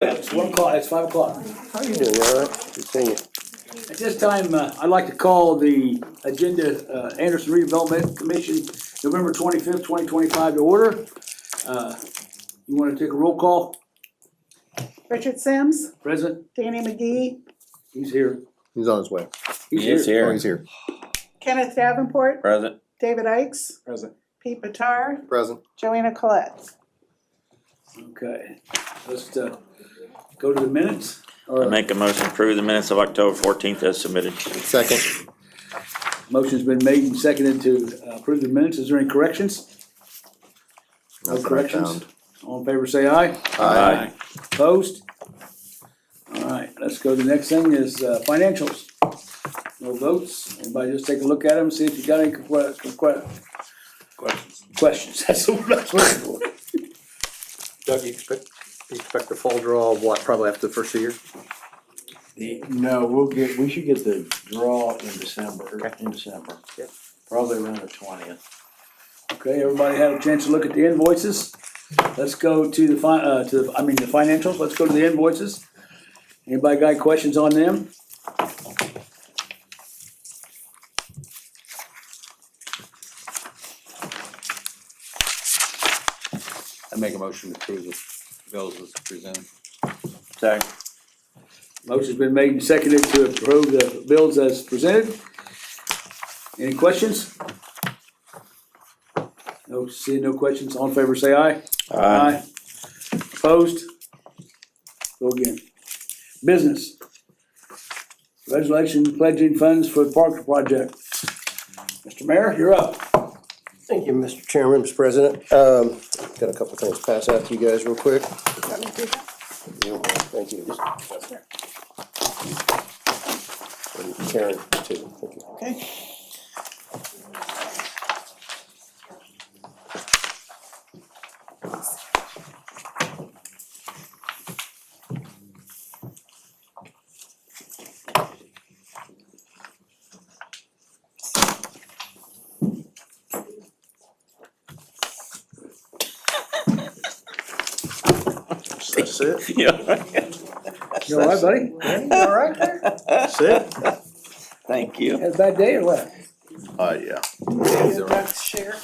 It's 1 o'clock, it's 5 o'clock. How you doing, all right? Good seeing you. At this time, I'd like to call the agenda, Anderson Redevelopment Commission, November 25th, 2025 to order. You wanna take a roll call? Richard Sims, Present? Danny McGee, He's here. He's on his way. He's He is here. Oh, here. he's here. Kenneth Davenport, Present. David Ikes, Present. Pete Bitar, Present. Joanna Collette. Okay, let's, go to the minutes. I Or, make a motion to approve the minutes of October 14th as submitted. Second. motion's been made and seconded to approve the minutes. Is there any corrections? No Nothing I corrections? found. All in favor, say aye. Aye. Opposed? All right, let's go to the next thing is financials. No votes. Everybody just take a look at them, see if you got any questions. That's the word I was looking for. Doug, you expect a full draw of what, probably after the first of the year? No, we should get the draw in December, Yeah. probably around the 20th. Okay, everybody had a chance to look at the invoices. Let's go to the the financials. Let's go to the invoices. Anybody got questions on them? I make a motion to approve the bills as presented. Second. Motion's been made and seconded to approve the bills as presented. Any questions? No, seeing no questions, all in favor say aye. Aye. Opposed? Go again. Business. Resolution pledging funds for the park project. Mr. Mayor, you're up. Thank you, Mr. Chairman, Mr. President. Got a couple of things to pass out to you guys real quick. Yeah, thank you. And Karen, too. Thank you. Okay. That's it. Yeah. You all right, buddy? You all right there? That's it. Thank you. Had a bad day or what? Yeah. Doug's share.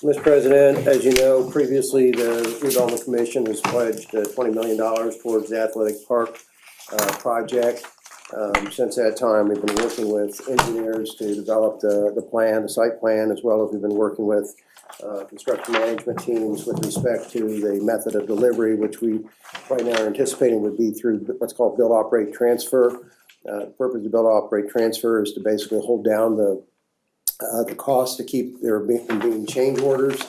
Mr. President, as you know, previously the redevelopment commission has pledged $20 million towards the athletic park project. Since that time, we've been working with engineers to develop the plan, the site plan, as well as we've been working with construction management teams with respect to the method of delivery, which we right now are anticipating would be through what's called build, operate, transfer. The purpose of build, operate, transfer is to basically hold down the cost to keep there being change orders.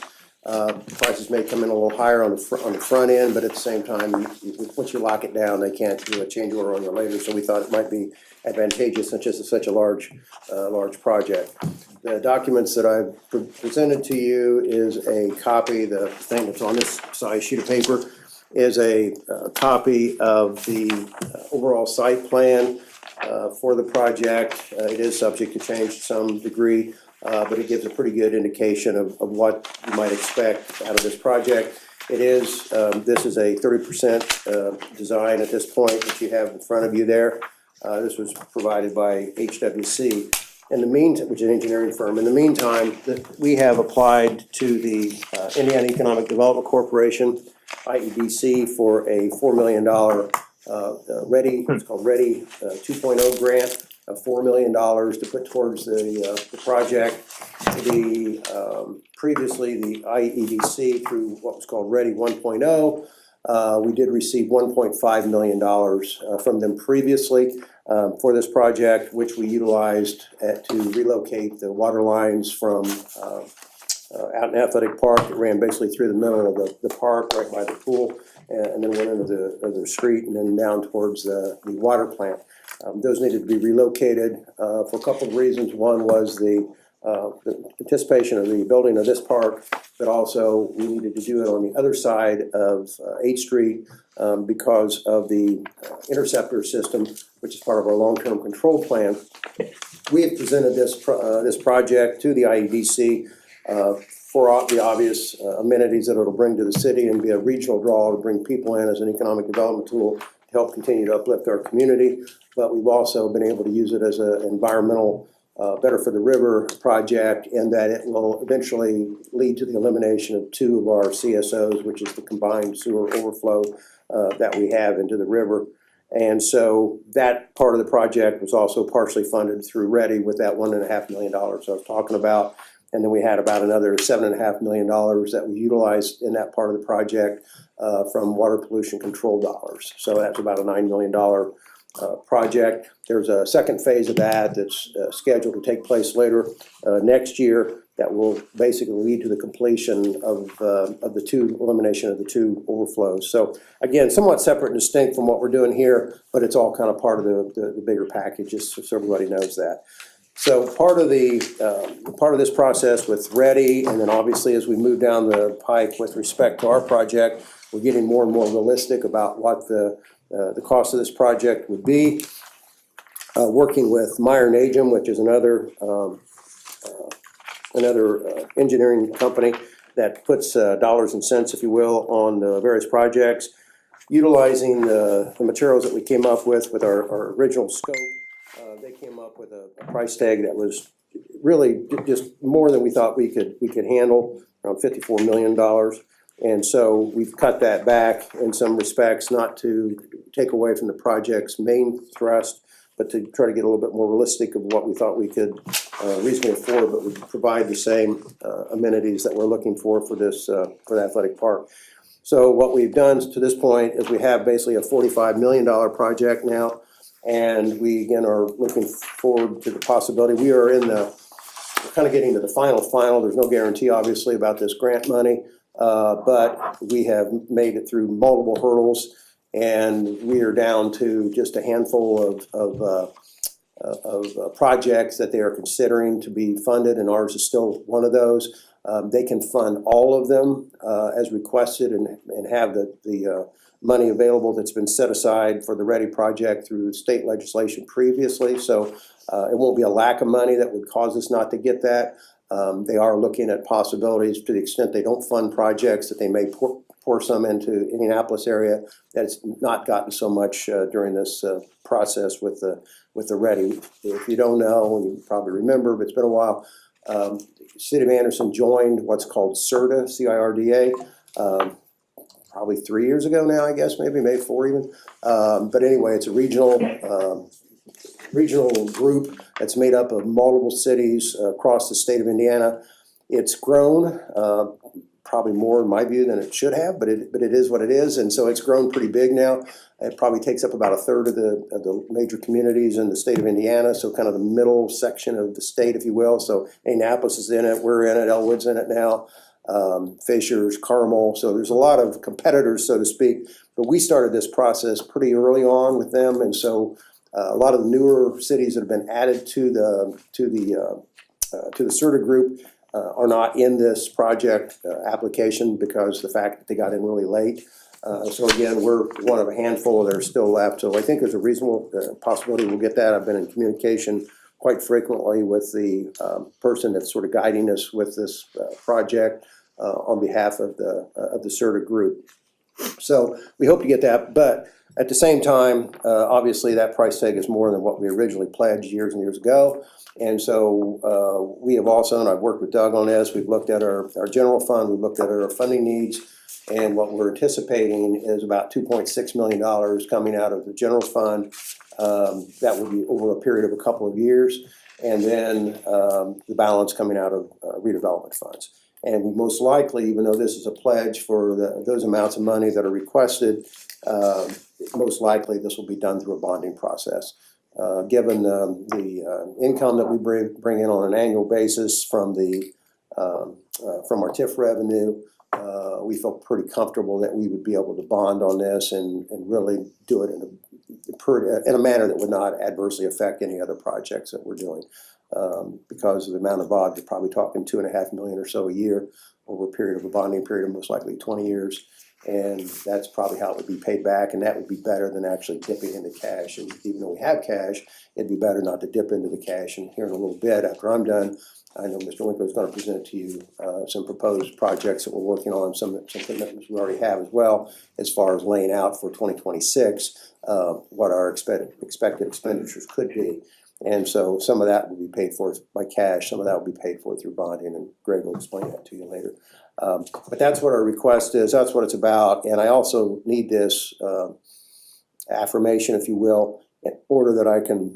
Prices may come in a little higher on the front end, but at the same time, once you lock it down, they can't do a change order on you later. So we thought it might be advantageous since this is such a large project. The documents that I've presented to you is a copy. The thing that's on this size sheet of paper is a copy of the overall site plan for the project. It is subject to change to some degree, but it gives a pretty good indication of what you might expect out of this project. It is, this is a 30% design at this point that you have in front of you there. This was provided by HWC. In the meantime, which is an engineering firm, in the meantime, we have applied to the Indiana Economic Development Corporation, IEDC, for a $4 million READY, it's called READY 2.0 grant of $4 million to put towards the project. Previously, the IEDC, through what was called READY 1.0, we did receive $1.5 million from them previously for this project, which we utilized to relocate the water lines from out in Athletic Park. It ran basically through the middle of the park, right by the pool, and then went into the street and then down towards the water plant. Those needed to be relocated for a couple of reasons. One was the anticipation of the building of this park, but also we needed to do it on the other side of 8th Street because of the interceptor system, which is part of our long-term control plan. We have presented this project to the IEDC for the obvious amenities that it'll bring to the city and be a regional draw to bring people in as an economic development tool to help continue to uplift our community. But we've also been able to use it as an environmental Better for the River project, and that it will eventually lead to the elimination of 2 of our CSOs, which is the combined sewer overflow that we have into the river. And so that part of the project was also partially funded through READY with that $1.5 million I was talking about. And then we had about another $7.5 million that we utilized in that part of the project from water pollution control dollars. So that's about a $9 million project. There's a second phase of that that's scheduled to take place later next year that will basically lead to the completion of the elimination of the 2 overflows. So again, somewhat separate and distinct from what we're doing here, but it's all kind of part of the bigger package, just so everybody knows that. So part of this process with READY, and then obviously as we move down the pike with respect to our project, we're getting more and more realistic about what the cost of this project would be. Working with Meyer Najum, which is another engineering company that puts dollars and cents, if you will, on the various projects. Utilizing the materials that we came up with our original scope, they came up with a price tag that was really just more than we thought we could handle, around $54 million. And so we've cut that back in some respects, not to take away from the project's main thrust, but to try to get a little bit more realistic of what we thought we could reasonably afford, but would provide the same amenities that we're looking for this for the athletic park. So what we've done to this point is we have basically a $45 million project now, and we again are looking forward to the possibility. We are we're kind of getting to the final. There's no guarantee, obviously, about this grant money, but we have made it through multiple hurdles, and we are down to just a handful of projects that they are considering to be funded, and ours is still one of those. They can fund all of them as requested and have the money available that's been set aside for the READY project through state legislation previously. So it won't be a lack of money that would cause us not to get that. They are looking at possibilities to the extent they don't fund projects that they may pour some into Indianapolis area that's not gotten so much during this process with the READY. If you don't know, and you probably remember, but it's been a while, City of Anderson joined what's called CIRDA, C-I-R-D-A, probably 3 years ago now, I guess, maybe 4 even. But anyway, it's a regional group that's made up of multiple cities across the state of Indiana. It's grown, probably more in my view than it should have, but it is what it is, and so it's grown pretty big now. It probably takes up about a third of the major communities in the state of Indiana, so kind of the middle section of the state, if you will. So Indianapolis is in it, we're in it, Elwood's in it now, Fishers, Carmel. So there's a lot of competitors, so to speak. But we started this process pretty early on with them, and so a lot of the newer cities that have been added to the CIRDA group are not in this project application because the fact that they got in really late. So again, we're one of a handful that are still left. So I think there's a reasonable possibility we'll get that. I've been in communication quite frequently with the person that's sort of guiding us with this project on behalf of the CIRDA group. So we hope to get that, but at the same time, obviously that price tag is more than what we originally pledged years and years ago. And so we have also, and I've worked with Doug on this, we've looked at our general fund, we've looked at our funding needs, and what we're anticipating is about $2.6 million coming out of the general fund. That will be over a period of a couple of years, and then the balance coming out of redevelopment funds. And we most likely, even though this is a pledge for those amounts of money that are requested, most likely this will be done through a bonding process. Given the income that we bring in on an annual basis from our TIF revenue, we feel pretty comfortable that we would be able to bond on this and really do it in a manner that would not adversely affect any other projects that we're doing. Because of the amount of bonds, you're probably talking $2.5 million or so a year over a period of a bonding period of most likely 20 years. And that's probably how it would be paid back, and that would be better than actually dipping into cash. And even though we have cash, it'd be better not to dip into the cash. And here in a little bit, after I'm done, I know Mr. Winkler is gonna present to you, some proposed projects that we're working on, some commitments we already have as well, as far as laying out for 2026, what our expected expenditures could be. And so some of that will be paid for by cash, some of that will be paid for through bonding, and Greg will explain that to you later. But that's what our request is, that's what it's about, and I also need this affirmation, if you will, in order that I can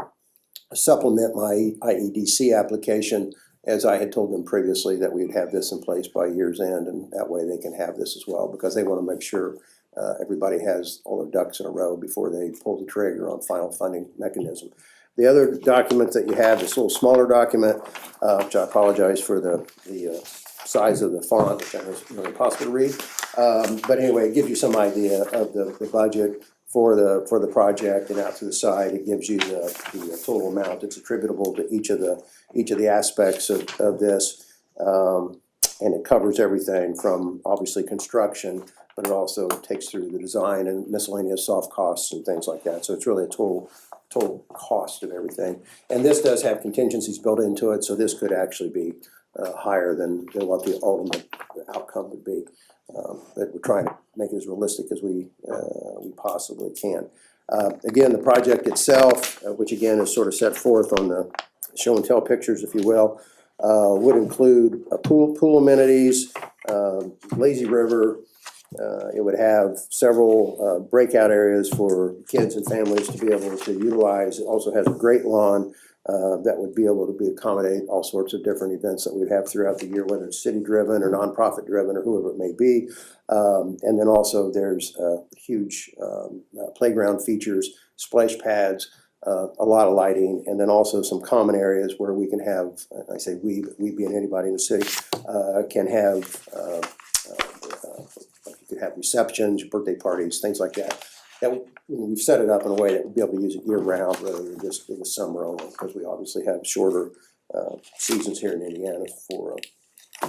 supplement my IEDC application, as I had told them previously that we'd have this in place by year's end, and that way they can have this as well, because they want to make sure everybody has all their ducks in a row before they pull the trigger on final funding mechanism. The other document that you have, this little smaller document, which I apologize for the size of the font, that was really impossible to read. But anyway, it gives you some idea of the budget for the project, and out to the side, it gives you the total amount that's attributable to each of the aspects of this. And it covers everything from obviously construction, but it also takes through the design and miscellaneous soft costs and things like that. So it's really a total cost of everything. And this does have contingencies built into it, so this could actually be higher than what the ultimate outcome would be. But we're trying to make it as realistic as we possibly can. Again, the project itself, which again is sort of set forth on the show and tell pictures, if you will, would include pool amenities, lazy river. It would have several breakout areas for kids and families to be able to utilize. It also has a great lawn that would be able to accommodate all sorts of different events that we have throughout the year, whether it's city-driven or nonprofit-driven or whoever it may be. And then also there's huge playground features, splash pads, a lot of lighting, and then also some common areas where we can have, I say we, but we being anybody in the city, can have you could have receptions, birthday parties, things like that. That we've set it up in a way that we'll be able to use it year round rather than just in the summer only, because we obviously have shorter seasons here in Indiana for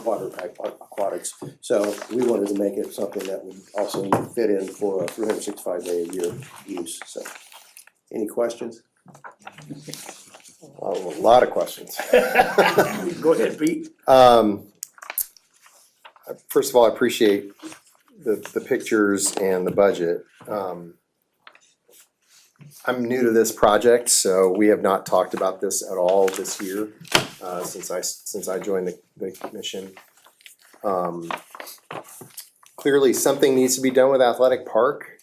water aquatics. So we wanted to make it something that would also fit in for a 365-day-a-year use. So, any questions? A lot of questions. Go ahead, Pete. First of all, I appreciate the pictures and the budget. I'm new to this project, so we have not talked about this at all this year, since I joined the commission. Clearly, something needs to be done with Athletic Park.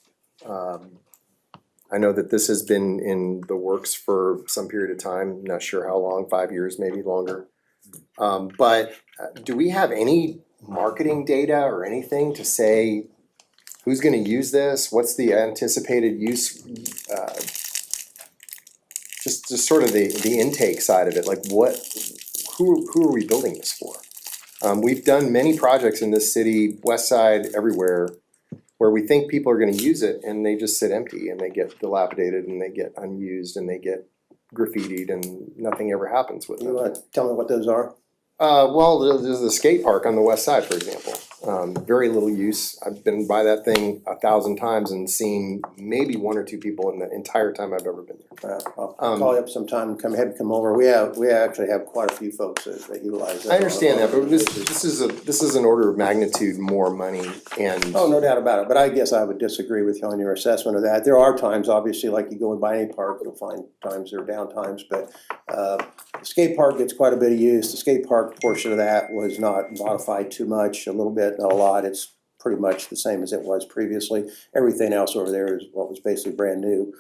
I know that this has been in the works for some period of time, not sure how long, 5 years, maybe longer. But do we have any marketing data or anything to say who's gonna use this? What's the anticipated use? Just sort of the intake side of it, like who are we building this for? We've done many projects in this city, west side, everywhere, where we think people are gonna use it and they just sit empty and they get dilapidated and they get unused and they get graffitied and nothing ever happens with You them. want to tell me what those are? Well, there's the skate park on the west side, for example. Very little use. I've been by that thing 1,000 times and seen maybe 1 or 2 people in the entire time I've ever been there. I'll call you up sometime and come over. We actually have quite a few folks that utilize that. I understand that, but this is an order of magnitude more money and. Oh, no doubt about it, but I guess I would disagree with you on your assessment of that. There are times, obviously, like you go and buy any park, you'll find times there are down times, but the skate park gets quite a bit of use. The skate park portion of that was not modified too much, a little bit, not a lot. It's pretty much the same as it was previously. Everything else over there is what was basically brand new.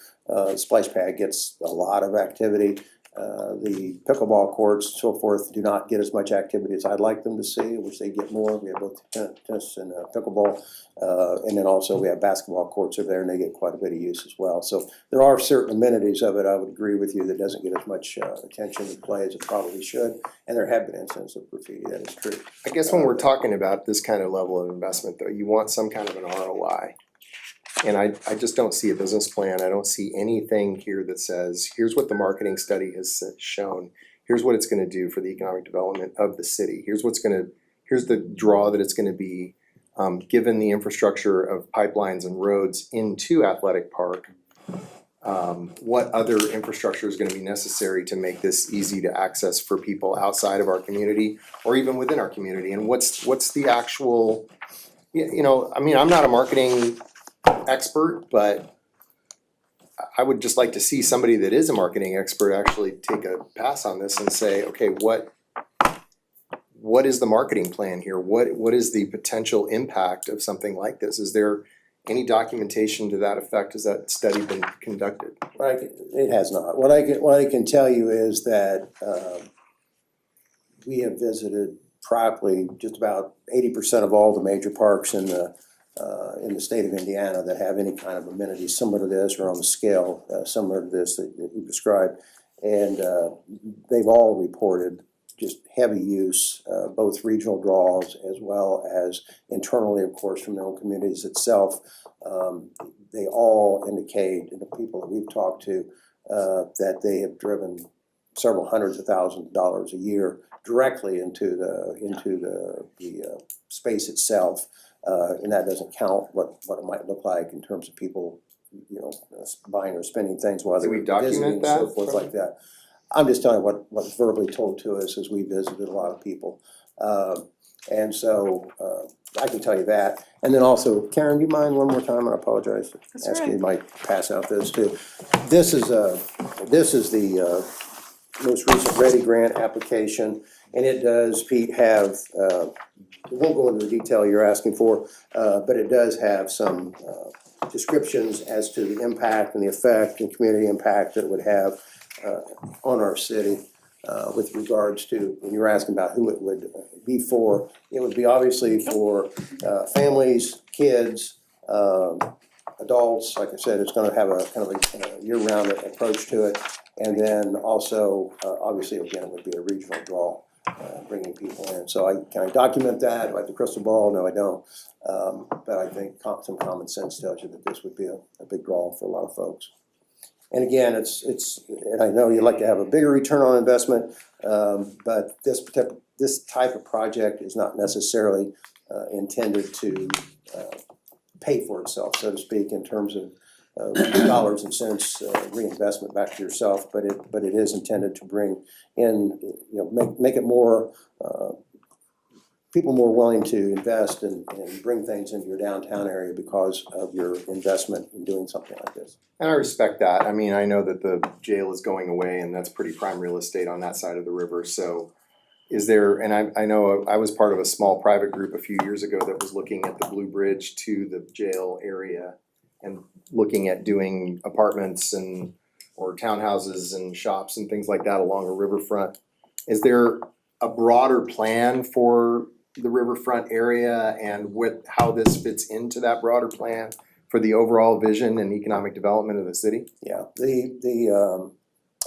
Splash pad gets a lot of activity. The pickleball courts, so forth, do not get as much activity as I'd like them to see, which they get more. We have both tennis and pickleball. And then also we have basketball courts over there and they get quite a bit of use as well. So there are certain amenities of it, I would agree with you, that doesn't get as much attention and play as it probably should. And there have been incidents of graffiti, that is true. I guess when we're talking about this kind of level of investment though, you want some kind of an ROI. And I just don't see a business plan. I don't see anything here that says, here's what the marketing study has shown. Here's what it's gonna do for the economic development of the city. Here's the draw that it's gonna be. given the infrastructure of pipelines and roads into Athletic Park, what other infrastructure is gonna be necessary to make this easy to access for people outside of our community or even within our community? And what's the actual, you know, I mean, I'm not a marketing expert, but I would just like to see somebody that is a marketing expert actually take a pass on this and say, okay, what is the marketing plan here? What is the potential impact of something like this? Is there any documentation to that effect? Has that study been conducted? It has not. What I can tell you is that we have visited probably just about 80% of all the major parks in the state of Indiana that have any kind of amenities similar to this or on the scale similar to this that you described. And they've all reported just heavy use, both regional draws as well as internally, of course, from their own communities itself. They all indicate, and the people that we've talked to, that they have driven several hundreds of thousands of dollars a year directly into the space itself. And that doesn't count what it might look like in terms of people, you know, buying or spending things while Do they're we document visiting and so that forth from- like that. I'm just telling you what was verbally told to us as we visited a lot of people. And so I can tell you that. And then also, Karen, do you mind one more time? I apologize. That's Ask you, right. you might pass out this too. This is the most recent Ready Grant application, and it does, Pete, have, it won't go into the detail you're asking for, but it does have some descriptions as to the impact and the effect and community impact that it would have on our city with regards to, when you're asking about who it would be for, it would be obviously for families, kids, adults. Like I said, it's gonna have a kind of a year-round approach to it. And then also, obviously, again, it would be a regional draw, bringing people in. So can I document that? Do I have the crystal ball? No, I don't. But I think some common sense tells you that this would be a big draw for a lot of folks. And again, and I know you'd like to have a bigger return on investment, but this type of project is not necessarily intended to pay for itself, so to speak, in terms of dollars and cents reinvestment back to yourself, but it is intended to bring in, you know, make it more people more willing to invest and bring things into your downtown area because of your investment in doing something like this. And I respect that. I mean, I know that the jail is going away and that's pretty prime real estate on that side of the river, so is there, and I know I was part of a small private group a few years ago that was looking at the Blue Bridge to the jail area and looking at doing apartments or townhouses and shops and things like that along a riverfront. Is there a broader plan for the riverfront area and how this fits into that broader plan for the overall vision and economic development of the city? Yeah,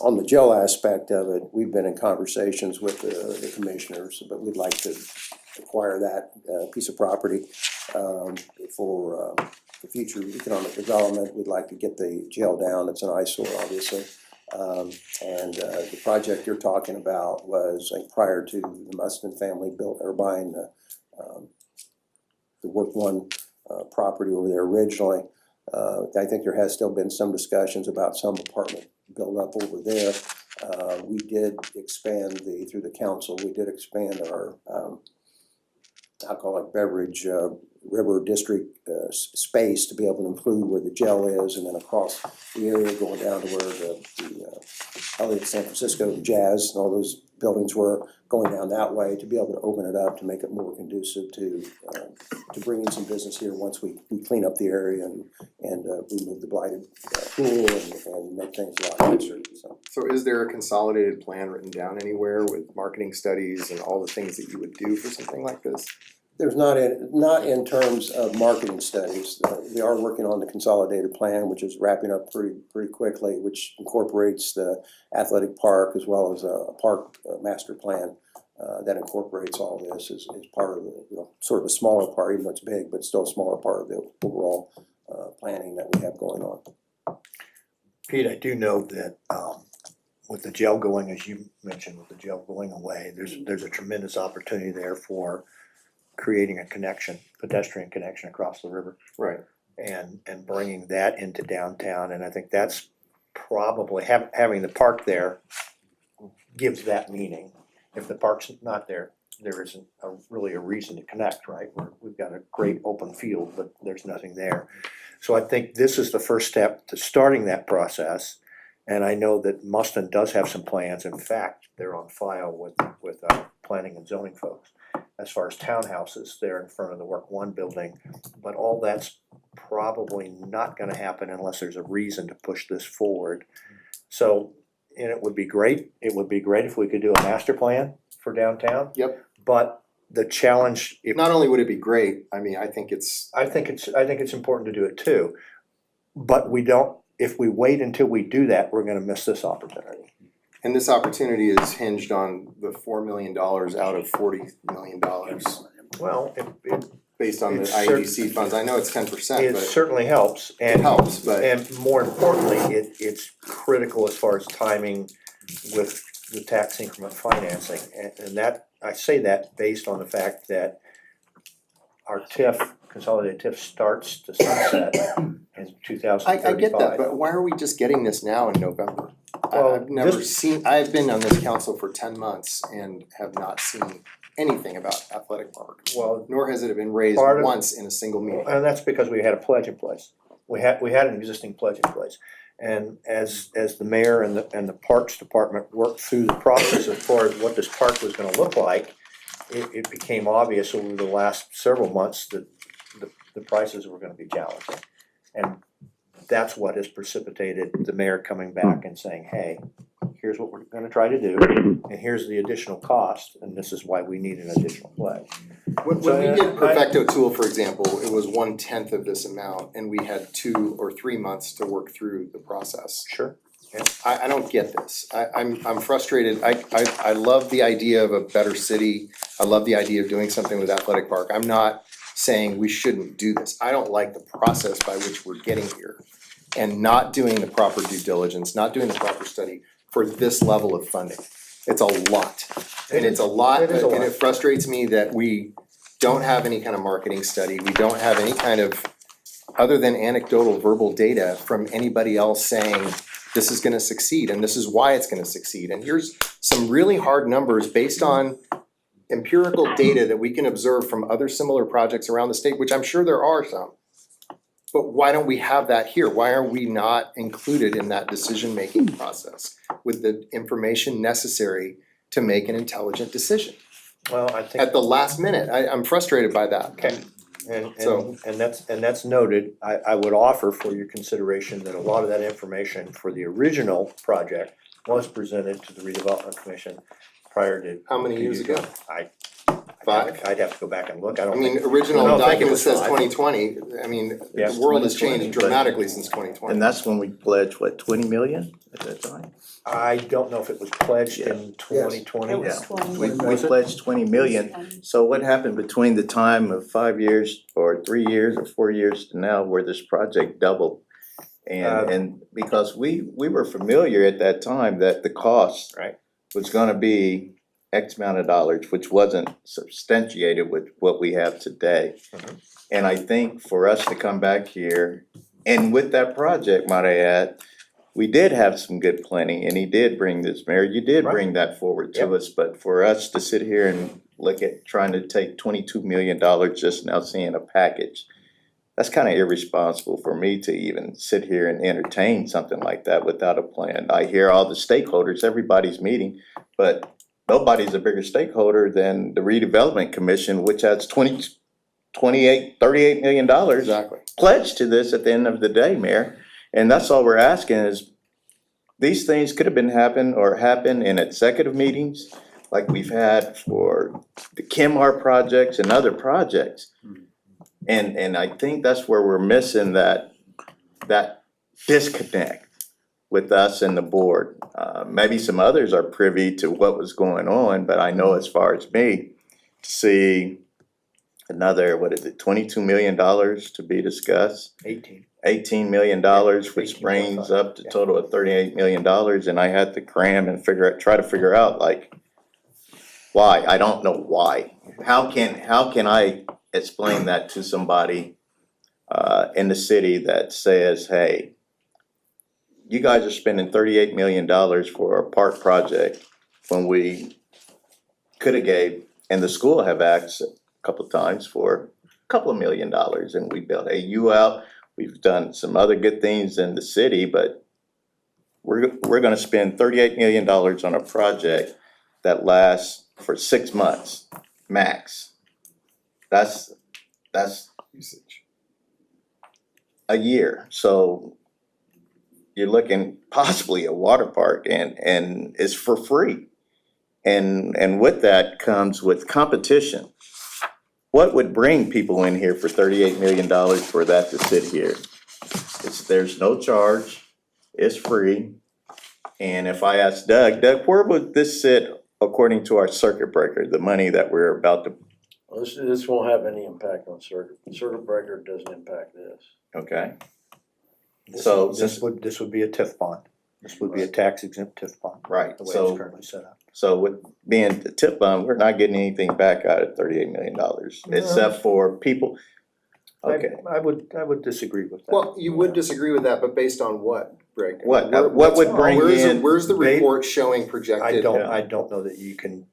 on the jail aspect of it, we've been in conversations with the commissioners, but we'd like to acquire that piece of property for future economic development. We'd like to get the jail down. It's an eyesore, obviously. And the project you're talking about was prior to the Mustin family buying the Work One property over there originally. I think there has still been some discussions about some apartment build up over there. We did expand through the council, we did expand our alcoholic beverage river district space to be able to include where the jail is, and then across the area going down to where the Elliott, San Francisco, Jazz, and all those buildings were, going down that way to be able to open it up to make it more conducive to bringing some business here once we clean up the area and remove the blighted pool and make things a lot nicer. So is there a consolidated plan written down anywhere with marketing studies and all the things that you would do for something like this? There's not in terms of marketing studies. They are working on the consolidated plan, which is wrapping up pretty quickly, which incorporates the athletic park as well as a park master plan that incorporates all this as part of the, you know, sort of a smaller part, even though it's big, but still a smaller part of the overall planning that we have going on. Pete, I do know that with the jail going, as you mentioned, with the jail going away, there's a tremendous opportunity there for creating a connection, pedestrian connection across the river. Right. And bringing that into downtown, and I think that's probably, having the park there gives that meaning. If the park's not there, there isn't really a reason to connect, right? We've got a great open field, but there's nothing there. So I think this is the first step to starting that process, and I know that Mustin does have some plans. In fact, they're on file with planning and zoning folks. As far as townhouses, they're in front of the Work One building, but all that's probably not gonna happen unless there's a reason to push this forward. So, and it would be great if we could do a master plan for downtown. Yep. But the challenge, Not only would it be great, I mean, I think it's, I think it's important to do it too. But if we wait until we do that, we're gonna miss this opportunity. and this opportunity is hinged on the $4 million out of $40 million Well, based on the It's IEDC funds. I know it's 10%, it but certainly helps, it and helps, but and more importantly, it's critical as far as timing with the tax increment financing, and that, I say that based on the fact that our TIF, consolidated TIF starts to sunset in 2035. I get that, but why are we just getting this now in November? Well, I've never this- seen, I've been on this council for 10 months and have not seen anything about athletic park. Well, Nor has it been raised Part of- once in a single meeting. and that's because we had a pledge in place. We had an existing pledge in place. And as the mayor and the Parks Department worked through the process as far as what this park was gonna look like, it became obvious over the last several months that the prices were gonna be challenging. And that's what has precipitated the mayor coming back and saying, hey, here's what we're gonna try to do, and here's the additional cost, and this is why we need an additional pledge. When we did Perfecto Tool, for example, it was 1/10 of this amount and we had 2 or 3 months to work through the process. Sure. I don't get this. I'm frustrated. I love the idea of a better city. I love the idea of doing something with athletic park. I'm not saying we shouldn't do this. I don't like the process by which we're getting here and not doing the proper due diligence, not doing the proper study for this level of funding. It's a lot. And it's a lot, It is a and lot. it frustrates me that we don't have any kind of marketing study. We don't have any kind of, other than anecdotal verbal data from anybody else saying this is gonna succeed and this is why it's gonna succeed. And here's some really hard numbers based on empirical data that we can observe from other similar projects around the state, which I'm sure there are some. But why don't we have that here? Why are we not included in that decision-making process with the information necessary to make an intelligent decision? Well, I think. At the last minute, I'm frustrated by that. Okay. So- And that's noted. I would offer for your consideration that a lot of that information for the original project was presented to the redevelopment commission prior to. How many years ago? Five? I'd have to go back and look. I I don't mean, think. original No, I think it document was says 5. 2020, I mean, Yeah. the world has 2020, changed but- dramatically since 2020. And that's when we pledged, what, 20 million at that time? I don't know if it was pledged in 2020. It was Yeah. 20. We pledged 20 million. So what happened between the time of 5 years or 3 years or 4 years to now where this project doubled? And because we were familiar at that time that the cost Right. was gonna be X amount of dollars, which wasn't substantiated with what we have today. Mhm. And I think for us to come back here, and with that project, might I add, we did have some good planning, and he did bring this, Mayor, you did Right. bring that forward to Yep. us, but for us to sit here and look at trying to take $22 million just now seeing a package, that's kind of irresponsible for me to even sit here and entertain something like that without a plan. I hear all the stakeholders, everybody's meeting, but nobody's a bigger stakeholder than the redevelopment commission, which has $38 million Exactly. pledged to this at the end of the day, Mayor. And that's all we're asking is, these things could have been happen in executive meetings like we've had for the Kimhar projects and other projects. And I think that's where we're missing that disconnect with us and the board. Maybe some others are privy to what was going on, but I know as far as me, to see another, $22 million to be discussed? 18. $18 million, which brings up the total of $38 million, and I had to cram and try to figure out like, why, I don't know why. how can I explain that to somebody in the city that says, hey, you guys are spending $38 million for a park project when we could have gave, and the school have asked a couple of times for a couple of $1 million, and we built a U out. We've done some other good things in the city, but we're gonna spend $38 million on a project that lasts for 6 months, max. That's Usage. a year, so you're looking possibly a water park and it's for free. And with that comes with competition. What would bring people in here for $38 million for that to sit here? There's no charge, it's free. And if I ask Doug, where would this sit according to our circuit breaker, the money that we're about to, Well, this won't have any impact on circuit breaker doesn't impact this. okay? This So would be a TIF bond. This would be a tax exempt TIF bond. Right, The way so- it's currently set up. So with being the tip bond, we're not getting anything back out of $38 million, except for people. Okay, I would disagree with that. Well, you would disagree with that, but based on what, Greg? What what's- would bring in- Where's the Ba- report showing I projected? don't know that you can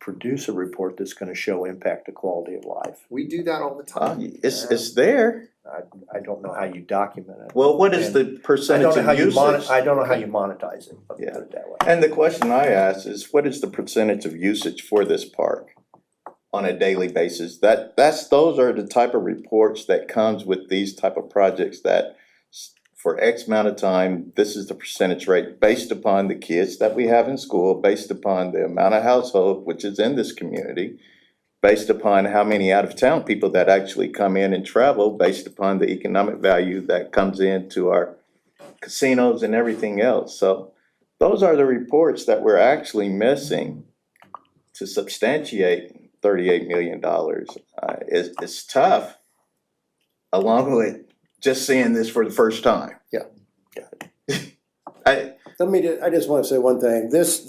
produce a report that's gonna show impact to quality of life. We do that all the time. it's there. I don't know how you document it. Well, what is the I don't percentage know how of you usage? I don't know how you monetize it, let me Yeah. put it that way. And the question I ask is, what is the percentage of usage for this park on a daily basis? Those are the type of reports that comes with these type of projects that for X amount of time, this is the percentage rate based upon the kids that we have in school, based upon the amount of household which is in this community, based upon how many out-of-town people that actually come in and travel, based upon the economic value that comes into our casinos and everything else. So those are the reports that we're actually missing to substantiate $38 million. It's tough, along with just seeing this for the first time. Yeah. I I just wanna say one thing, this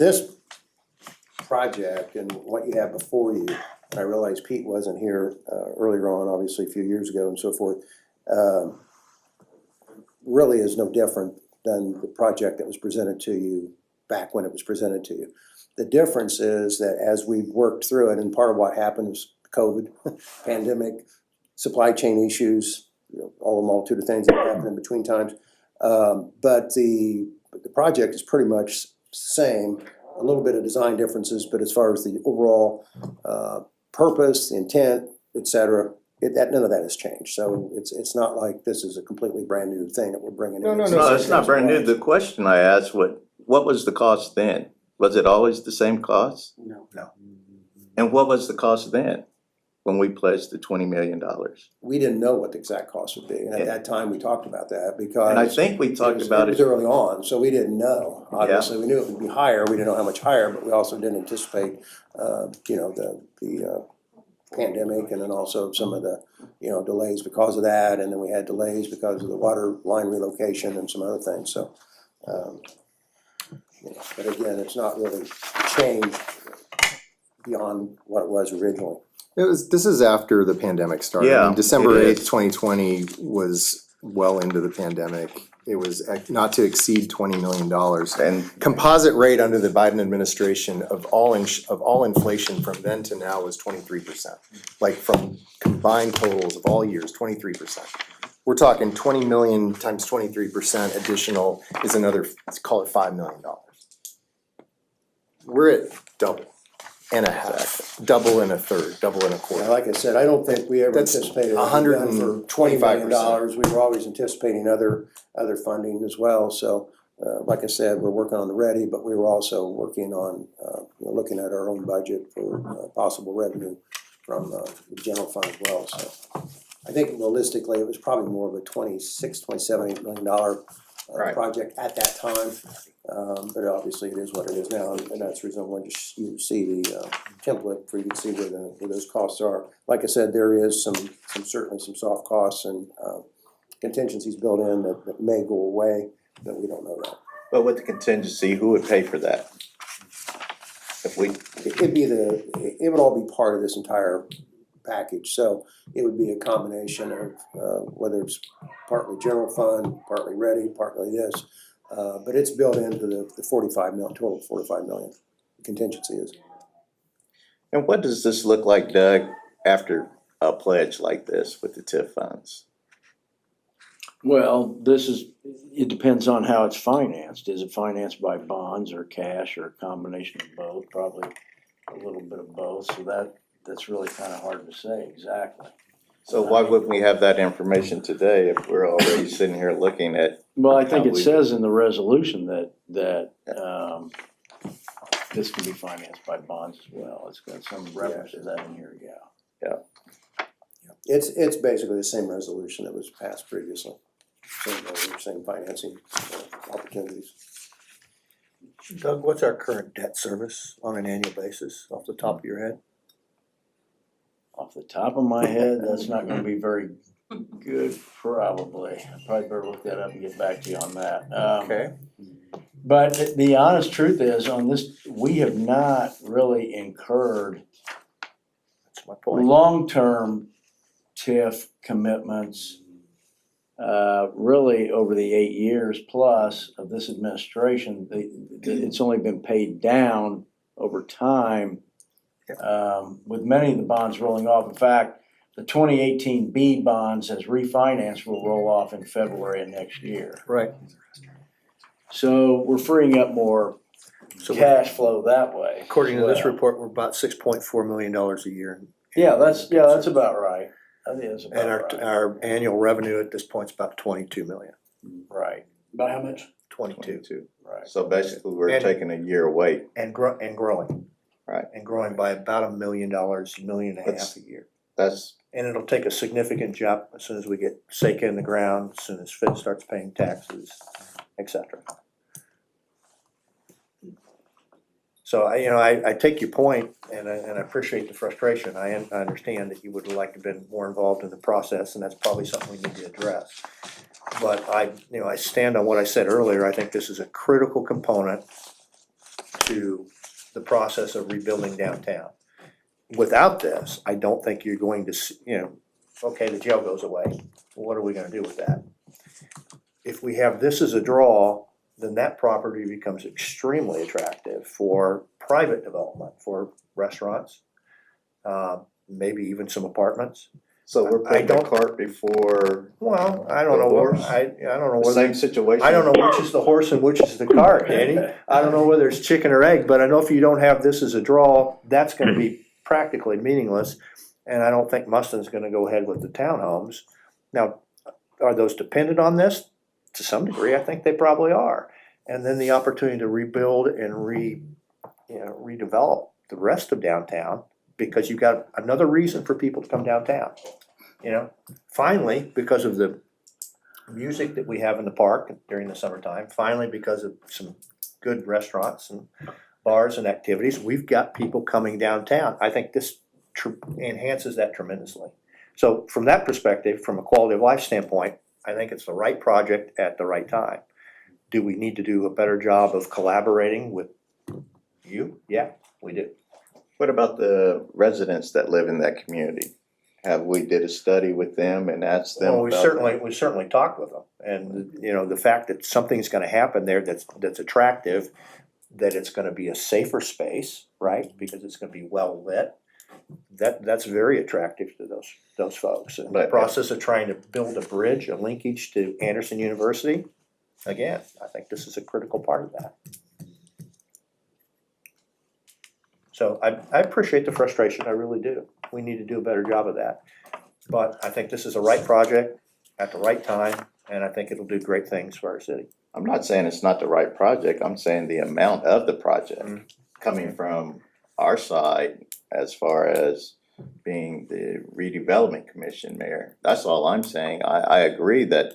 project and what you have before you, and I realize Pete wasn't here earlier on, obviously a few years ago and so forth, really is no different than the project that was presented to you back when it was presented to you. The difference is that as we've worked through it, and part of what happened was COVID, pandemic, supply chain issues, all the multitude of things that happened in between times. But the project is pretty much the same, a little bit of design differences, but as far as the overall purpose, the intent, et cetera, none of that has changed. So it's not like this is a completely brand new thing that we're bringing in. No, No, it's not brand new. The question I asked, what was the cost then? Was it always the same cost? No. No. And what was the cost then, when we pledged the $20 million? We didn't know what the exact cost would be, and at that time, we talked about that because. And I think we talked about It was it, early on, so we didn't know. Obviously, we knew it would be higher, we didn't know how much higher, but we also didn't anticipate, the pandemic and then also some of the, delays because of that, and then we had delays because of the water line relocation and some other things, so. But again, it's not really changed beyond what it was originally. This is after the pandemic started. Yeah, I mean, December it is. 8th, 2020 was well into the pandemic. It was not to exceed $20 million. and Composite rate under the Biden administration of all inflation from then to now was 23%. Like from combined totals of all years, 23%. We're talking 20 million times 23% additional is another, let's call it $5 million. We're at double and a half, double and a third, double and a Yeah, quarter. like I said, I don't think we ever That's anticipated it would be done for $20 million. 125%. We were always anticipating other funding as well, so, like I said, we're working on the ready, but we were also working on, looking at our own budget for possible revenue from the general fund as well, so. I think realistically, it was probably more of a $27 million Right. project at that time. But obviously it is what it is now, and that's the reason I wanted you to see the template for you to see where those costs are. Like I said, there is certainly some soft costs and contingencies built in that may go away, but we don't know that. but with the contingency, who would pay for that? it would all be part of this entire package. So it would be a combination of whether it's partly general fund, partly ready, partly this. But it's built into the 45 million, total 45 million contingency is. And what does this look like, Doug, after a pledge like this with the TIF funds? Well, it depends on how it's financed. Is it financed by bonds or cash or a combination of both? Probably a little bit of both, so that's really kind of hard to say exactly. So why wouldn't we have that information today if we're already sitting here looking at? Well, I think How it we- says in the resolution that this can be financed by bonds as well. It's got some reference to that in here, yeah. It's basically the same resolution that was passed previously. Same financing opportunities. Doug, what's our current debt service on an annual basis, off the top of your head? Off the top of my head, that's not gonna be very good, probably. I probably better look that up and get back to you on that. Okay. But the honest truth is, on this, we have not really incurred That's my point. long-term TIF commitments, really over the 8 years plus of this administration. It's only been paid down over time, with many of the bonds rolling off. In fact, the 2018 B bonds as refinanced will roll off in February of next year. Right. So we're freeing up more So cash flow that way. according to this as well. report, we're about $6.4 million a year. Yeah, that's about right. I think that's And about right. our annual revenue at this point is about 22 million. Right, By how much? 22. right. So basically, we're And- taking a year away. And growing. Right. And growing by about $1 million, $1.5 million That's- a year. That's, And it'll take a significant jump as soon as we get SACA in the ground, as soon as Fed starts paying taxes, et cetera. So I take your point and I appreciate the frustration. I understand that you would like to have been more involved in the process, and that's probably something we need to address. But I stand on what I said earlier. I think this is a critical component to the process of rebuilding downtown. Without this, I don't think you're going to, okay, the jail goes away. What are we gonna do with that? If we have this as a draw, then that property becomes extremely attractive for private development, for restaurants, maybe even some apartments. so we're I putting the don't- cart before Well, I don't The know, horse? I don't know the whether, same situation. I don't know which is the horse and which is the cart, Danny. I don't know whether it's chicken or egg, but I know if you don't have this as a draw, that's gonna be practically meaningless. And I don't think Mustin's gonna go ahead with the townhomes. Now, are those dependent on this? To some degree, I think they probably are. And then the opportunity to rebuild and redevelop the rest of downtown, because you've got another reason for people to come downtown. Finally, because of the music that we have in the park during the summertime, finally because of some good restaurants and bars and activities, we've got people coming downtown. I think this enhances that tremendously. So from that perspective, from a quality of life standpoint, I think it's the right project at the right time. Do we need to do a better job of collaborating with you? Yeah, we do. What about the residents that live in that community? Have we did a study with them and asked them Well, we about certainly talked with them, and the fact that something's gonna happen there that's attractive, that it's gonna be a safer space, right? Because it's gonna be well lit. That's very attractive to those folks. And the But- process of trying to build a bridge, a linkage to Anderson University, again, I think this is a critical part of that. So I appreciate the frustration, I really do. We need to do a better job of that. But I think this is the right project at the right time, and I think it'll do great things for our city. I'm not saying it's not the right project, I'm saying the amount of the project coming from our side as far as being the redevelopment commission mayor. That's all I'm saying. I agree that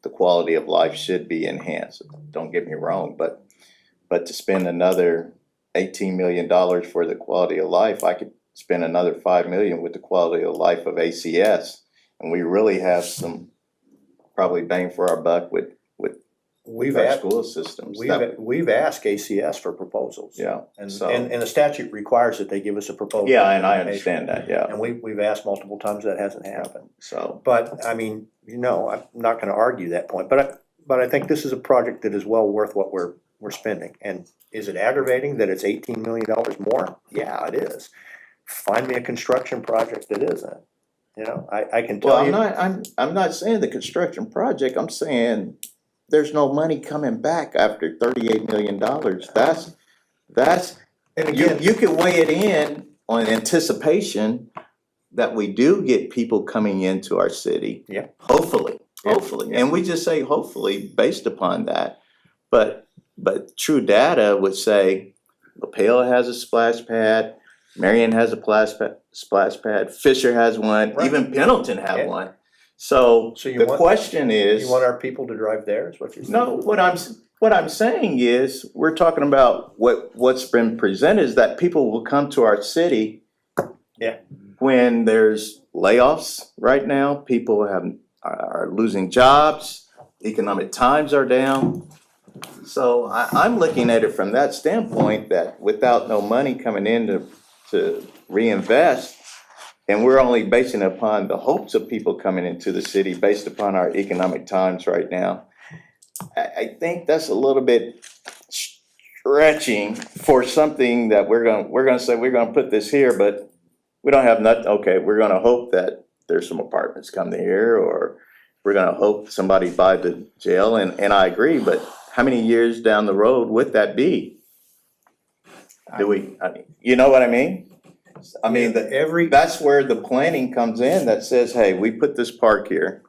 the quality of life should be enhanced, don't get me wrong, but to spend another $18 million for the quality of life, I could spend another $5 million with the quality of life of ACS. And we really have some probably bang for our buck with we've with our asked, school systems. That- we've asked ACS for proposals. Yeah, And, so- and the statute requires that they give us a proposal. Yeah, and I understand that, yeah, And we've asked multiple times, that hasn't happened. so, But, I mean, I'm not gonna argue that point, but I think this is a project that is well worth what we're spending. And is it aggravating that it's $18 million more? Yeah, it is. Find me a construction project that isn't. I can well, tell you. I'm not saying the construction project, I'm saying there's no money coming back after $38 million. That's, And again, you can weigh it in on anticipation that we do get people coming into our city. Yeah. Hopefully, Yeah. hopefully, and we just say hopefully based upon that. But true data would say LaPale has a splash pad, Marion has a splash pad, Fisher has one, Right. even Pendleton Yeah. have one. So So you the want- question is. you want our people to drive there, is what you're saying? No, what I'm saying is, we're talking about what's been presented is that people will come to our city. Yeah. When there's layoffs right now, people are losing jobs, economic times are down. So I'm looking at it from that standpoint, that without no money coming in to reinvest, and we're only basing it upon the hopes of people coming into the city based upon our economic times right now. I think that's a little bit stretching for something that we're gonna say, we're gonna put this here, but we don't have nothing, okay, we're gonna hope that there's some apartments come here, or we're gonna hope somebody buy the jail, and I agree, but how many years down the road would that be? I mean, you know what I mean? I mean, that's where the planning comes in, that says, hey, we put this park here.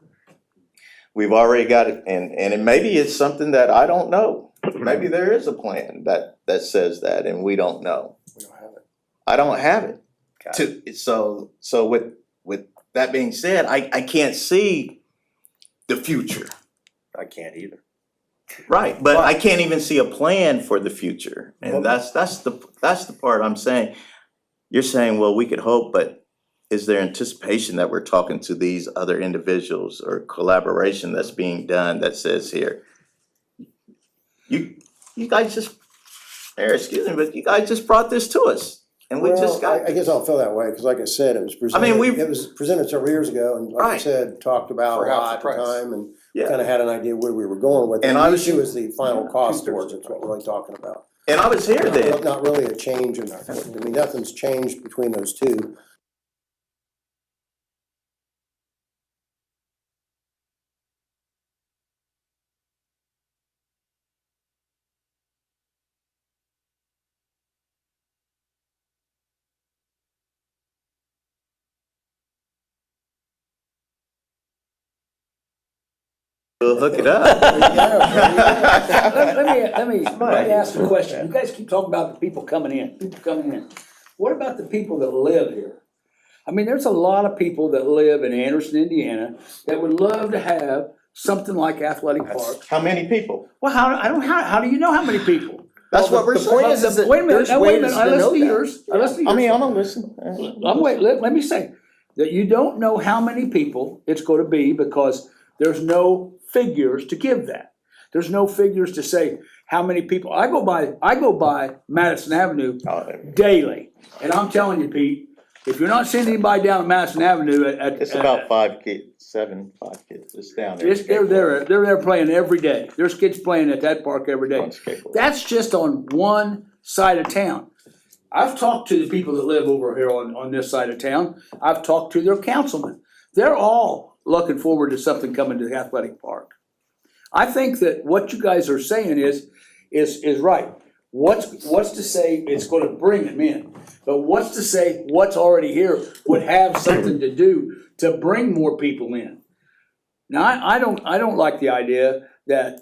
We've already got it, and maybe it's something that I don't know. Maybe there is a plan that says that, and we don't know. We don't have it. I don't have it. Got it. So with that being said, I can't see the future. I can't either. Right, but I can't even see a plan for the future, and Well- that's the part I'm saying. You're saying, well, we could hope, but is there anticipation that we're talking to these other individuals, or collaboration that's being done that says here, you guys just, excuse me, but you guys just brought this to us, and we just got. I guess I'll feel that way, because like I said, it was presented several years ago, and like I Right. said, talked about For a half lot the at the price. time, and Yeah. kind of had an idea where we were going with it. And The I was- issue is the final cost towards it, is what we're really talking about. And I was here then. Not really a change in, I mean, nothing's changed between those two. We'll hook it up. Let me ask a question. You guys keep talking about the people coming in. What about the people that live here? I mean, there's a lot of people that live in Anderson, Indiana, that would love to have something like Athletic Park. How many people? Well, how do you know how many people? That's what we're The point saying. is that Wait a minute, there's now, wait a ways minute, I to listen know to that. yours, I listen to yours. I mean, I'm gonna listen. Let me say, that you don't know how many people it's gonna be, because there's no figures to give that. There's no figures to say how many people, I go by Madison Avenue daily, and I'm telling you, Pete, if you're not seeing anybody down Madison Avenue It's about 5 kids, 5 kids, it's down there. they're there playing every day. There's kids playing at that park every day. On skateboard. That's just on one side of town. I've talked to the people that live over here on this side of town. I've talked to their councilmen. They're all looking forward to something coming to the athletic park. I think that what you guys are saying is right. What's to say it's gonna bring them in? But what's to say what's already here would have something to do to bring more people in? Now, I don't like the idea that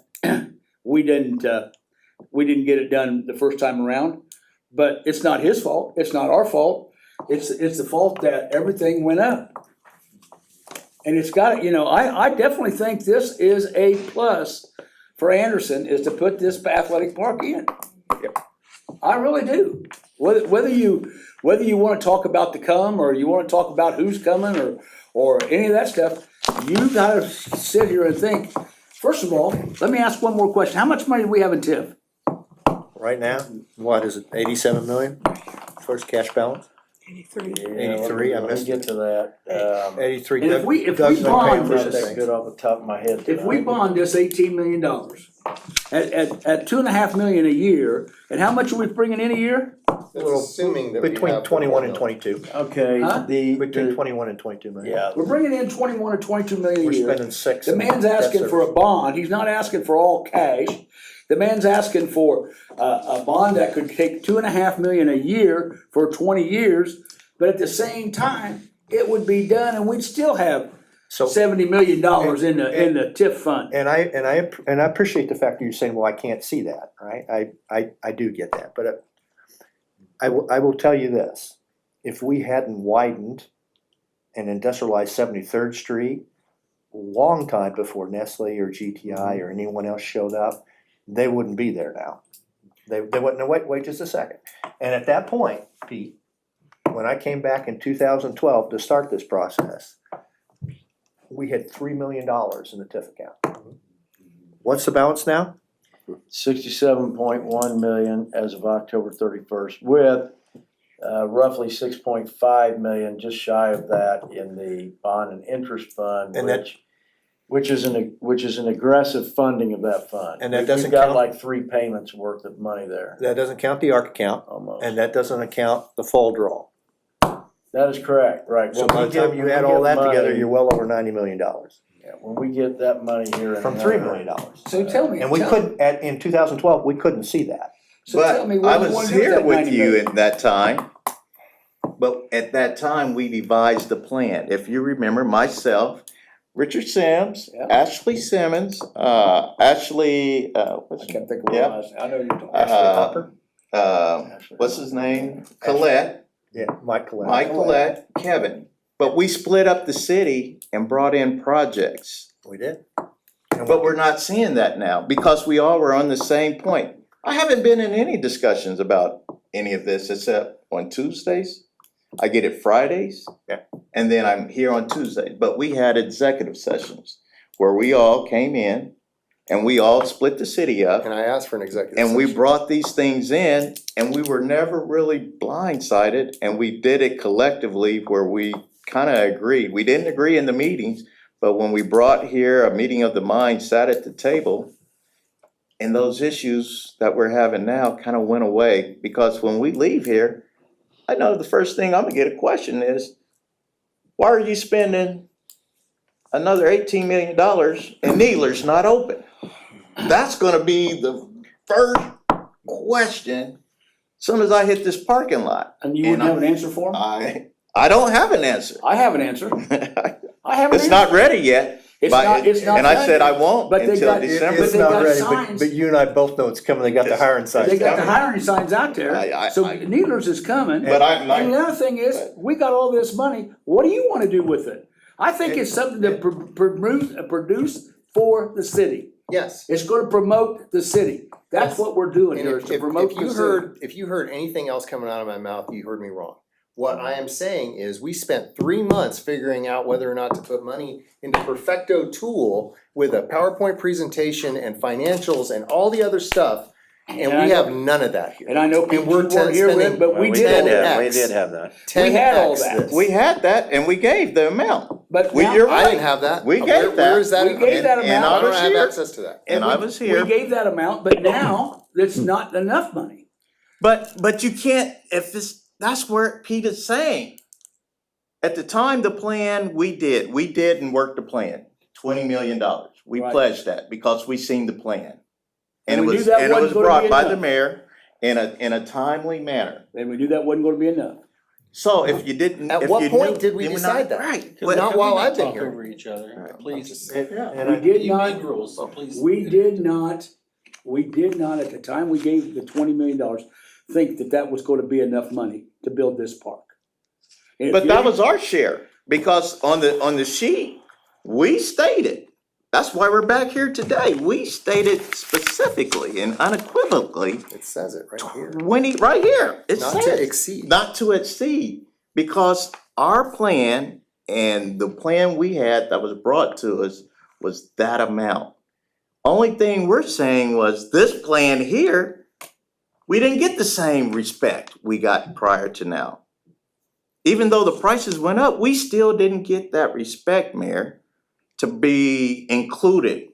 we didn't get it done the first time around, but it's not his fault, it's not our fault, it's the fault that everything went up. And it's got, I definitely think this is a plus for Anderson, is to put this athletic park in. I really do. Whether you wanna talk about the come, or you wanna talk about who's coming, or any of that stuff, you gotta sit here and think, First of all, let me ask one more question. How much money do we have in TIF? Right now, what is it, 87 million? First cash balance? 83. 83, I Let me missed get to that. 83. And if we Doug's gonna bond pay for Not this- that good off the top of my head. If we tonight. bond this $18 million at $2.5 million a year, and how much are we bringing in a year? Little- assuming that we Between have the 21 and 4 22. Okay, Huh? Between 21 and 22 million. yeah, We're bringing in 21 or 22 million a We're year. spending 6. The man's asking for a bond, he's not asking for all cash. The man's asking for a bond that could take $2.5 million a year for 20 years, but at the same time, it would be done and we'd still have So, $70 million in the TIF fund. and I appreciate the fact that you're saying, well, I can't see that, right? I do get that, but I will tell you this. If we hadn't widened and industrialized 73rd Street, long time before Nestle or GTI or anyone else showed up, they wouldn't be there now. They wouldn't, no, wait just a second. And at that point, Pete, when I came back in 2012 to start this process, we had $3 million in the TIF account. What's the balance now? 67.1 million as of October 31st, with roughly 6.5 million, just shy of that, in the bond and interest fund, And that- which is an aggressive funding of that fund. And that doesn't We've got count- like 3 payments worth of money there, That doesn't count the ARC account, almost. and that doesn't account the fall draw. That is correct, right. So When by we the get- time you when we add all get that together, money- you're well over $90 million. Yeah, when we get that money here. in From another- $3 million. So tell me. And we couldn't, in 2012, we couldn't see that. So tell me But what I you was wanna do with here that with 90 you million. at that time. But at that time, we devised the plan. If you remember, myself, Richard Sims, Yeah. Ashley Simmons, Ashley, what's I can't think of what Yeah. it was. I know you're talking. Ashley Hopper? what's his name? Colette, Yeah, Mike Collette. Mike Colette, Kevin. But we split up the city and brought in projects. We did. But we're not seeing that now because we all were on the same point. I haven't been in any discussions about any of this except on Tuesdays. I get it Fridays. Yeah. And then I'm here on Tuesday. But we had executive sessions where we all came in and we all split the city up. And I asked for an executive And we session. brought these things in and we were never really blindsided and we did it collectively where we kind of agreed. We didn't agree in the meetings, but when we brought here a meeting of the mind, sat at the table, and those issues that we're having now kind of went away because when we leave here, I know the first thing I'm gonna get a question is, why are you spending another $18 million and Needler's not open? That's gonna be the first question soon as I hit this parking lot. And you wouldn't And have an answer for him? I don't have an answer. I have an answer. I have an answer. It's not ready yet. It's but- not, it's not. And I done said I yet. won't But they until got- December. It's they not got ready, signs. but you and I both know it's coming. They got the hiring signs. They got the coming. hiring signs out there, I- so I- Needler's is coming. But And the other thing is, we got all this money, what do you wanna do with it? I think it's something to produce for the city. Yes. It's gonna promote the city. That's what we're doing And here, is to promote the city. if you heard anything else coming out of my mouth, you heard me wrong. What I am saying is we spent 3 months figuring out whether or not to put money into Perfecto tool with a PowerPoint presentation and financials and all the other stuff. And And I we know- have none of that here. And I know people we're weren't here with, spending- but we did all that. We did have that. We had all 10x that. this. We had that and we gave the amount. But We- now, you're I right. didn't have that. We Where- gave that. Where is that? We gave that And amount. I I don't was have here. access to that. And I was here. We gave that amount, but now, it's not enough money. But you can't, if it's, that's where Pete is saying. At the time, the plan, we did and worked the plan, $20 million. We Right. pledged that because we seen the plan. And And we it knew was, that and it was wasn't gonna brought be by the enough. mayor in a timely manner. And we knew that wasn't gonna be enough. So if you didn't, At if what you point knew- did we then we're decide not- that? Right. Not while I've been Talk here. over each other, please. And We I- did You not, made rules, so please. we did not, at the time we gave the $20 million, think that that was gonna be enough money to build this park. And if But you- that was our share, because on the sheet, we stated, that's why we're back here today, we stated specifically and unequivocally, It says it right here. right here, it Not to says, exceed. not to exceed, because our plan and the plan we had that was brought to us was that amount. Only thing we're saying was this plan here, we didn't get the same respect we got prior to now. Even though the prices went up, we still didn't get that respect, Mayor, to be included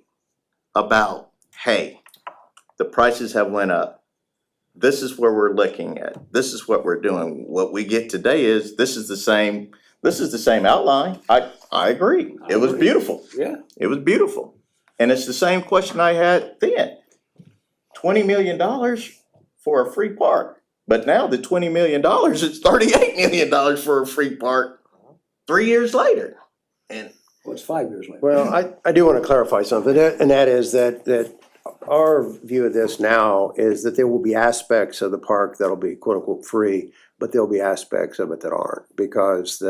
about, hey, the prices have went up. This is where we're looking at. This is what we're doing. What we get today is, this is the same outline. I agree. It was beautiful. Yeah. It was beautiful. And it's the same question I had then. $20 million for a free park. But now the $20 million is $38 million for a free park 3 years later. And Well, it's 5 years later. Well, I do want to clarify something, and that is that our view of this now is that there will be aspects of the park that'll be quote unquote free, but there'll be aspects of it that aren't, because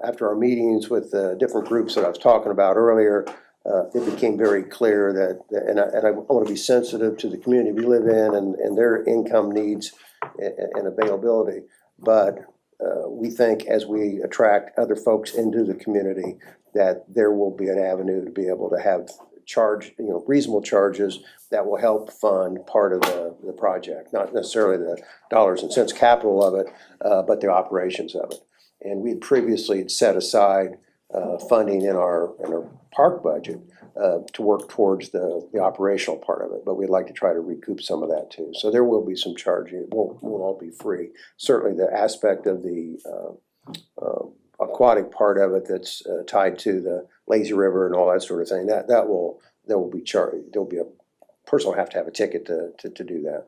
after our meetings with the different groups that I was talking about earlier, it became very clear that, and I want to be sensitive to the community we live in and their income needs and availability, but we think as we attract other folks into the community, that there will be an avenue to be able to have reasonable charges that will help fund part of the project, not necessarily the dollars and cents capital of it, but the operations of it. And we had previously set aside funding in our park budget to work towards the operational part of it, but we'd like to try to recoup some of that too. So there will be some charging. It won't all be free. Certainly the aspect of the aquatic part of it that's tied to the lazy river and all that sort of thing, there will be charged. There'll be a person will have to have a ticket to do that.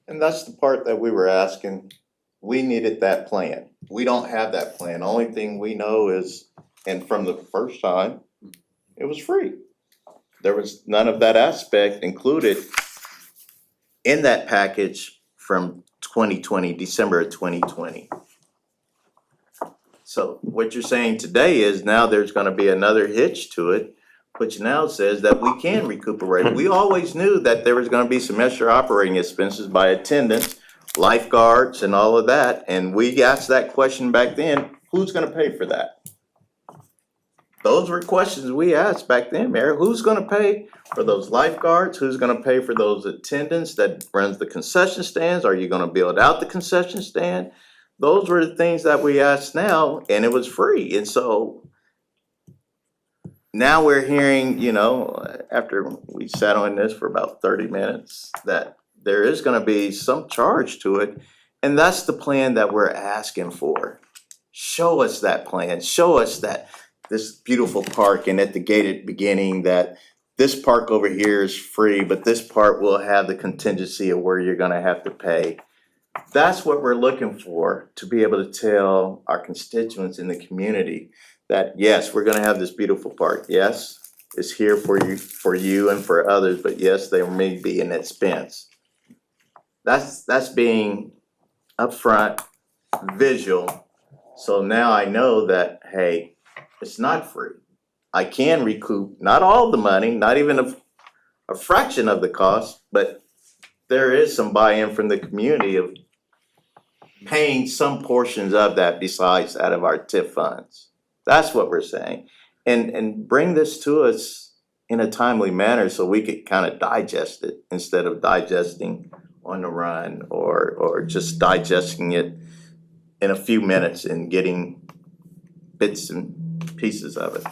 And that's the part that we were asking. We needed that plan. We don't have that plan. The only thing we know is, and from the first time, it was free. There was none of that aspect included in that package from 2020, December of 2020. So what you're saying today is now there's gonna be another hitch to it, which now says that we can recuperate. We always knew that there was gonna be some extra operating expenses by attendants, lifeguards and all of that. And we asked that question back then, who's gonna pay for that? Those were questions we asked back then, Mayor. Who's gonna pay for those lifeguards? Who's gonna pay for those attendants that runs the concession stands? Are you gonna build out the concession stand? Those were the things that we asked now, and it was free. And so now we're hearing, after we sat on this for about 30 minutes, that there is gonna be some charge to it. And that's the plan that we're asking for. Show us that plan. Show us that this beautiful park, and at the gated beginning that this park over here is free, but this part will have the contingency of where you're gonna have to pay. That's what we're looking for, to be able to tell our constituents in the community that, yes, we're gonna have this beautiful park. Yes, it's here for you and for others, but yes, there may be an expense. That's being upfront, visual. So now I know that, hey, it's not free. I can recoup not all the money, not even a fraction of the cost, but there is some buy-in from the community of paying some portions of that besides out of our TIF funds. That's what we're saying. And bring this to us in a timely manner so we could kind of digest it instead of digesting on the run or just digesting it in a few minutes and getting bits and pieces of it.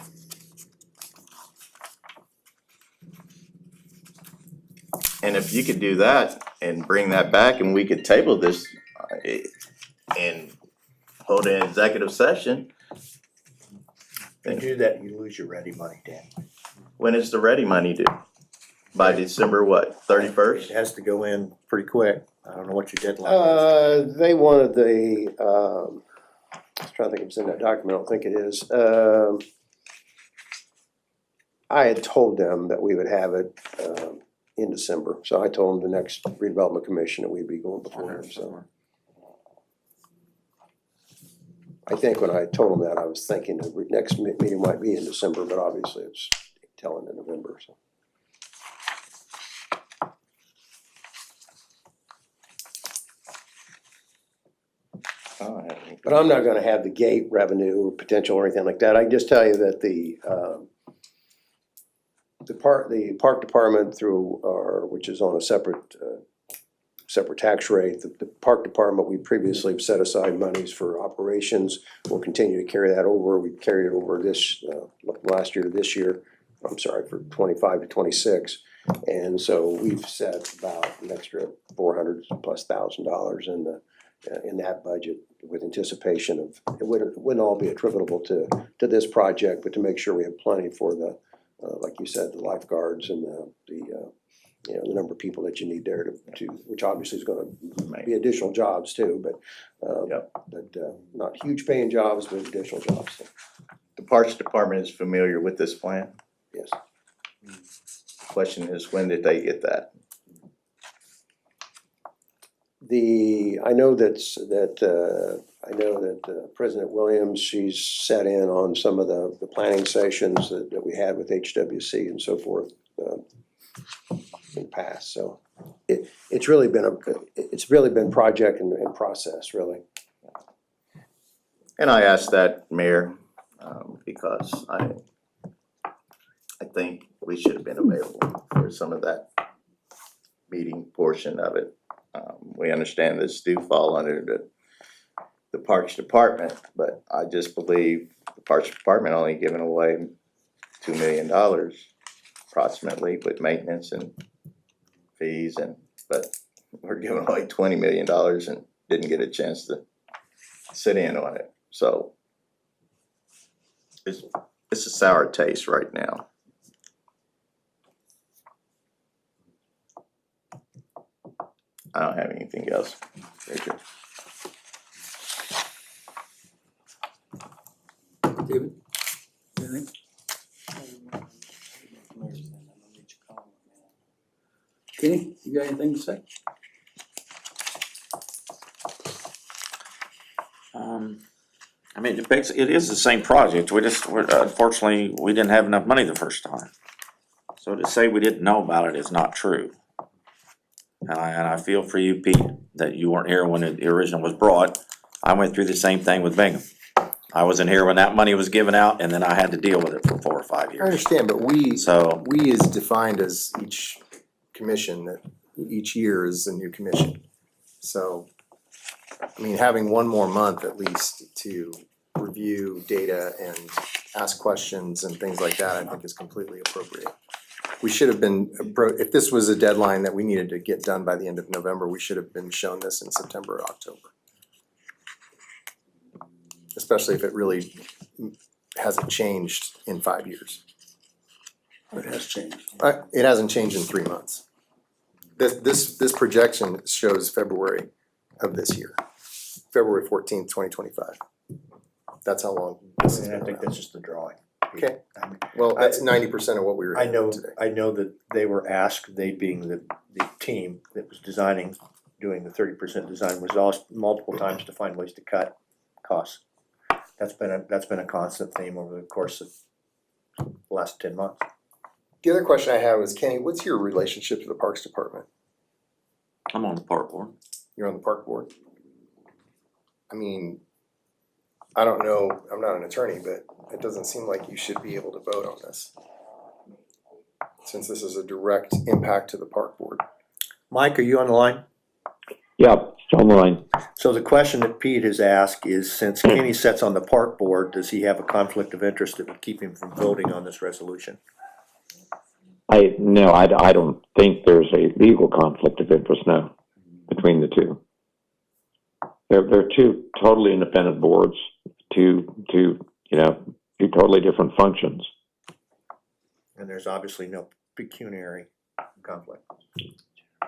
And if you could do that and bring that back and we could table this and hold an executive session. If you do that, you lose your ready money, Dan. When is the ready money due? By December what, 31st? It has to go in pretty quick. I don't know what your deadline is. They wanted I was trying to think if it's in that document, I don't think it is. I had told them that we would have it in December, so I told them the next redevelopment commission that we'd be going before them, so. I think when I told them that, I was thinking the next meeting might be in December, but obviously it's telling in November, so. But I'm not gonna have the gate revenue or potential or anything like that. I can just tell you that the park department through our, which is on a separate tax rate, the park department, we previously set aside monies for operations. We'll continue to carry that over. We carried it over this, last year to this year, I'm sorry, for 25 to 26. And so we've set about an extra $400,000+ in that budget with anticipation of, it wouldn't all be attributable to this project, but to make sure we have plenty for the, like you said, the lifeguards and the number of people that you need there to which obviously is gonna be additional jobs too, but not huge paying jobs, but additional jobs, so, The Parks Department is familiar with this plan. yes. Question is, when did they get that? I know that President Williams, she's sat in on some of the planning sessions that we had with HWC and so forth in the past, so it's really been project and process, really. And I asked that, Mayor, because I think we should have been available for some of that meeting portion of it. We understand this do fall under the Parks Department, but I just believe the Parks Department only giving away $2 million approximately with maintenance and fees, but we're giving away $20 million and didn't get a chance to sit in on it. So it's a sour taste right now. I don't have anything else, Richard. David? Anything? Kenny, you got anything to say? I mean, it is the same project, unfortunately, we didn't have enough money the first time. So to say we didn't know about it is not true. And I feel for you, Pete, that you weren't here when the original was brought. I went through the same thing with Bingham. I wasn't here when that money was given out, and then I had to deal with it for 4 or 5 I years. understand, but we So, is defined as each commission, that each year is a new commission. So, I mean, having one more month at least to review data and ask questions and things like that, I think is completely appropriate. We should have been, if this was a deadline that we needed to get done by the end of November, we should have been shown this in September or October. Especially if it really hasn't changed in 5 years. It has changed. It hasn't changed in 3 months. This projection shows February of this year, February 14th, 2025. That's how long this has And I been think around. that's just the drawing. Okay. Well, that's 90% of what we were I doing know, today. I know that they were asked, they being the team that was doing the 30% design, was asked multiple times to find ways to cut costs. That's been a constant theme over the course of the last 10 months. The other question I have is, Kenny, what's your relationship to the Parks Department? I'm on the park board. You're on the park board. I mean, I don't know, I'm not an attorney, but it doesn't seem like you should be able to vote on this, since this is a direct impact to the park board. Mike, are you on the line? Yeah, it's on the line. So the question that Pete has asked is, since Kenny sits on the park board, does he have a conflict of interest that would keep him from voting on this resolution? No, I don't think there's a legal conflict of interest now between the two. They're two totally independent boards, two totally different functions. And there's obviously no pecuniary conflict.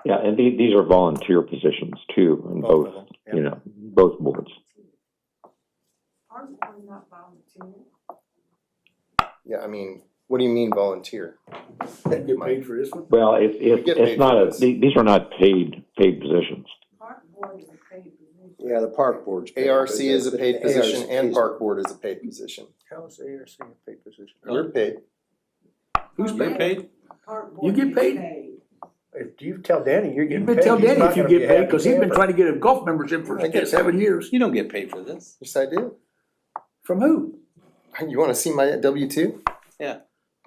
Yeah, and these are volunteer positions too, in both, of them, yeah. both boards. Are we not volunteering? Yeah, I mean, what do you mean volunteer? Get paid for this one? Well, get paid it's not for this. these are not paid positions. Park board is a paid position. Yeah, the park board's paid, ARC but is a the paid position and ARC park board is a paid position. How is ARC a paid position? You're paid. Who's You're paid? Park You board get is paid. If you tell Danny you're You getting better paid, tell he's Danny not if you gonna be get a paid, happy cause he's been camper. trying to get a golf membership for I get 7 years. You don't get paid for this. Yes, I do. From who? You wanna see my W-2?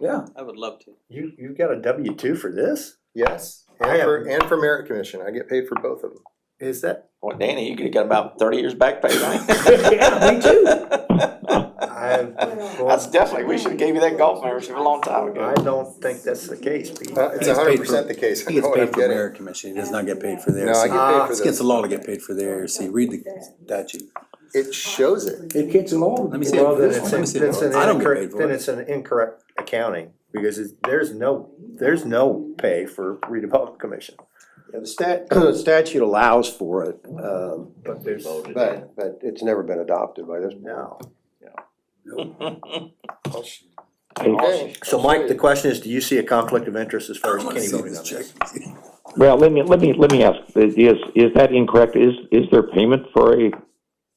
Yeah. I would love to. You got a W-2 for this? Yes, I and for merit commission, I get paid for both of them. Is that? Well, Danny, you could've got about 30 years back pay, right? Yeah, me too. That's definitely, we should've gave you that golf membership a long time I ago. don't think that's the case, Pete. It's He's paid 100% the case. I He gets know what paid I'm for getting. merit commission, he does not get paid for theirs. No, I get paid for It's against this. the law to get paid for theirs, see, read the statute. It shows it. It gets along. Let me see it. Well, then Let me see it. it's an I don't get incorrect, paid for then it. it's an incorrect accounting, because there's no pay for redevelopment commission. Yeah, the statute allows for it, But there's, but it's never been adopted by this board. no. Okay. So Mike, the question is, do you see a conflict of interest as far as I wanna Kenny see voting this on check. this? Well, let me ask, is that incorrect? Is there payment for a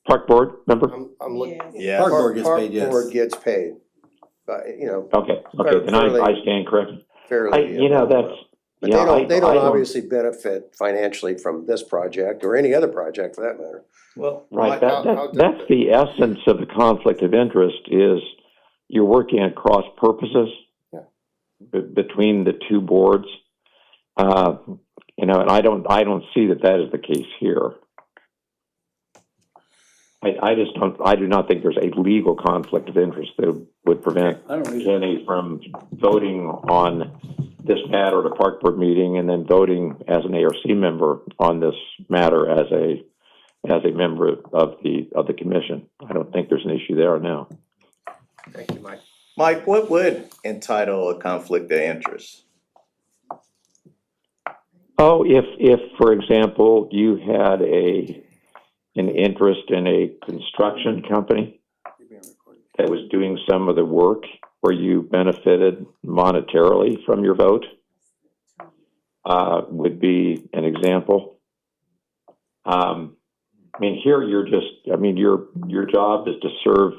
park board member? I'm looking. Yes. Park board gets paid, yes. Park board gets paid, but, Okay, then I stand corrected. fairly. But they don't obviously benefit financially from this project or any other project for that matter. Well, Right, how that's the essence of the conflict of interest, is you're working at cross purposes between the two boards. And I don't see that is the case here. I do not think there's a legal conflict of interest that would prevent I don't either. Kenny from voting on this matter at a park board meeting and then voting as an ARC member on this matter as a member of the commission. I don't think there's an issue there now. thank you, Mike. Mike, what would entitle a conflict of interest? Oh, if for example you had an interest in a construction company that was doing some of the work where you benefited monetarily from your vote, would be an example. I mean, here your job is to serve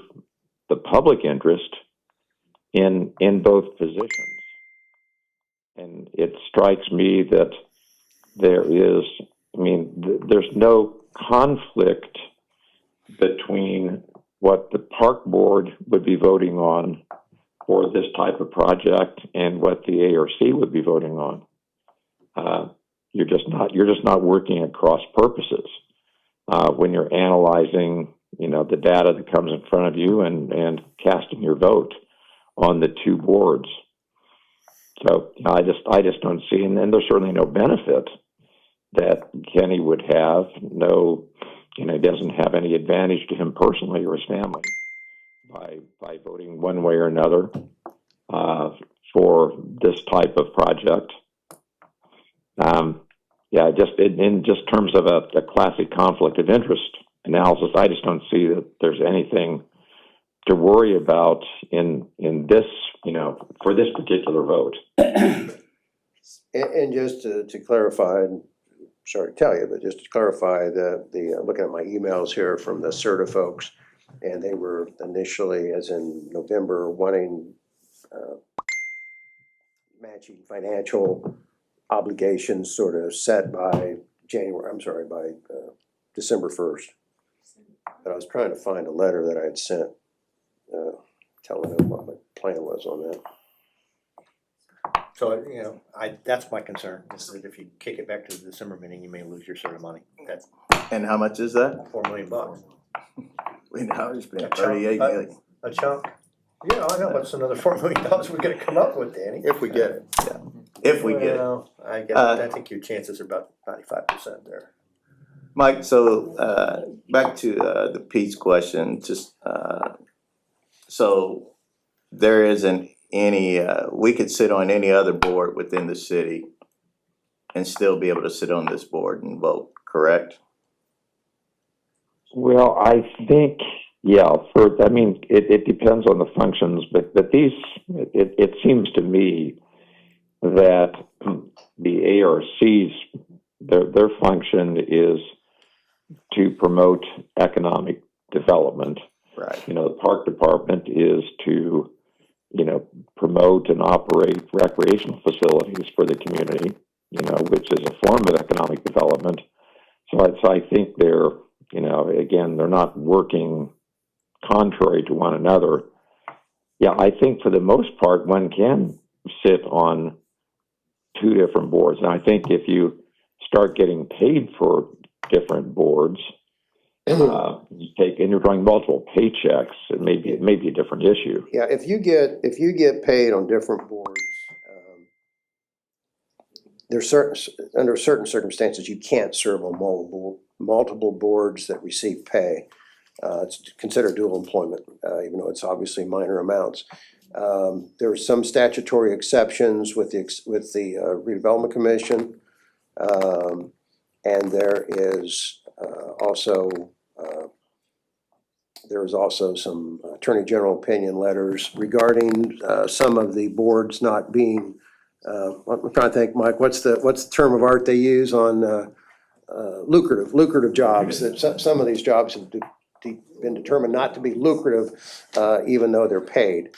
the public interest in both positions. And it strikes me that there's no conflict between what the park board would be voting on for this type of project and what the ARC would be voting on. You're just not working at cross purposes when you're analyzing, the data that comes in front of you and casting your vote on the two boards. So I just don't see, and there's certainly no benefit that Kenny would have. No, he doesn't have any advantage to him personally or his family by voting one way or another for this type of project. Just in terms of a classic conflict of interest analysis, I just don't see that there's anything to worry about in this, for this particular vote. And just to clarify, sorry to tell you, but just to clarify, looking at my emails here from the CERTA folks, and they were initially, as in November, wanting matching financial obligations sort of set by December 1st. But I was trying to find a letter that I had sent telling them what my plan was on that. So, that's my concern, is that if you kick it back to the December meeting, you may lose your sort of money. That's And how much is that? $4 million. We know it's been A chunk, 38 million. A chunk. Yeah, I know, that's another $4 million we're gonna come up with, Danny. If we get it. If we get it. Well, I think your chances are about 95% there. Mike, so back to the Pete's question, so there isn't any, we could sit on any other board within the city and still be able to sit on this board and vote, correct? Well, I think, it depends on the functions, but it seems to me that the ARCs, their function is to promote economic development. Right. The park department is to, promote and operate recreational facilities for the community, which is a form of economic development. So I think they're, again, they're not working contrary to one another. Yeah, I think for the most part, one can sit on two different boards. And I think if you start getting paid for different boards, and you're drawing multiple paychecks, it may be a different issue. Yeah, if you get paid on different boards, there's under certain circumstances, you can't serve on multiple boards that receive pay. It's considered dual employment, even though it's obviously minor amounts. There are some statutory exceptions with the redevelopment commission. And there is also some attorney general opinion letters regarding some of the boards not being, I'm trying to think, Mike, what's the term of art they use on lucrative jobs, that some of these jobs have been determined not to be lucrative, even though they're paid.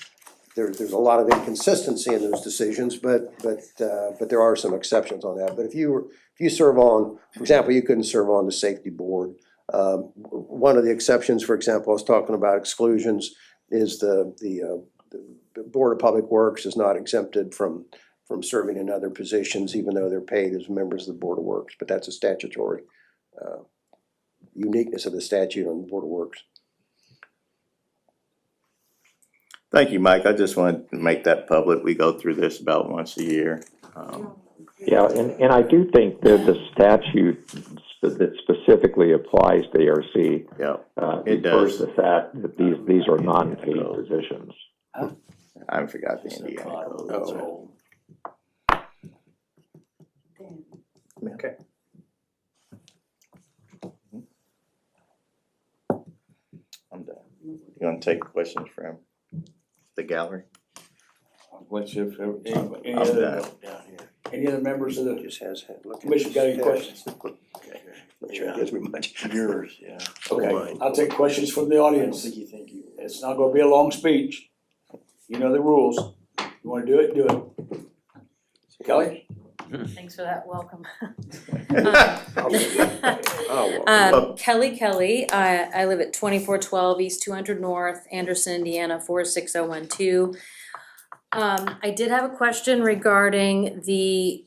There's a lot of inconsistency in those decisions, but there are some exceptions on that. But if you serve on, for example, you couldn't serve on the safety board. One of the exceptions, for example, I was talking about exclusions, is the Board of Public Works is not exempted from serving in other positions, even though they're paid as members of the Board of Works. But that's a statutory uniqueness of the statute on the Board of Works. Thank you, Mike. I just wanted to make that public. We go through this about once a year. Yeah, and I do think that the statute that specifically applies to ARC It refers does. to the fact that these are non-paid positions. I forgot the Indiana code. Okay. I'm done. You want to take questions from the gallery? What's if, any I'm other, done. any other members of the Just has commission got any questions? Not sure it gives me much. Yours, yeah. Okay, I'll take questions from the I don't audience. think you think you. It's not gonna be a long speech. You know the rules. You wanna do it, do it. Kelly? Thanks for that welcome. Oh, Kelly, I live at 2412 East 200 North, Anderson, Indiana 46012. I did have a question regarding the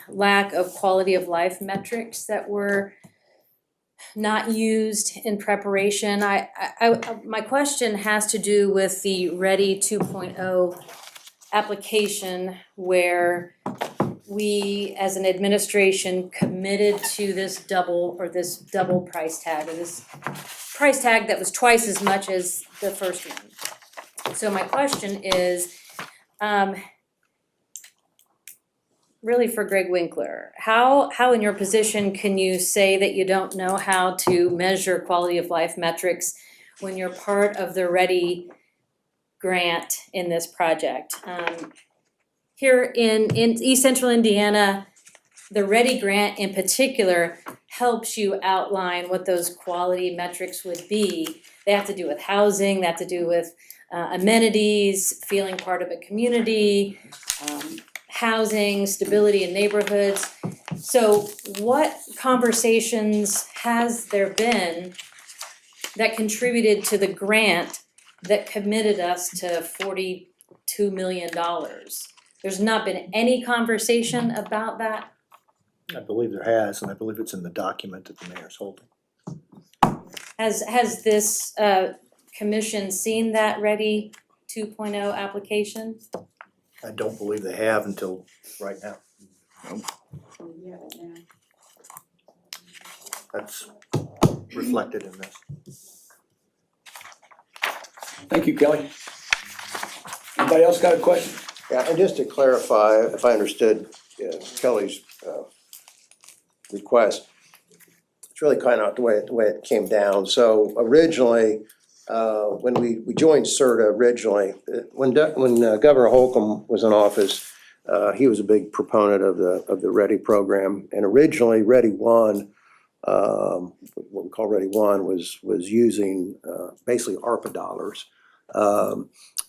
lack of quality of life metrics that were not used in preparation. My question has to do with the Ready 2.0 application, where we, as an administration, committed to this double price tag, or this price tag that was twice as much as the first one. So my question is, really for Greg Winkler, how in your position can you say that you don't know how to measure quality of life metrics when you're part of the Ready grant in this project? Here in East Central Indiana, the Ready grant in particular helps you outline what those quality metrics would be. They have to do with housing, they have to do with amenities, feeling part of a community, housing, stability in neighborhoods. So what conversations has there been that contributed to the grant that committed us to $42 million? There's not been any conversation about that? I believe there has, and I believe it's in the document that the mayor's holding. Has this commission seen that Ready 2.0 application? I don't believe they have until right now. That's reflected in this. Thank you, Kelly. Anybody else got a question? Yeah, and just to clarify, if I understood Kelly's request, it's really kind of the way it came down. So originally, when we joined CERTA originally, when Governor Holcomb was in office, he was a big proponent of the Ready program. And originally, Ready One, what we call Ready One, was using basically ARPA dollars.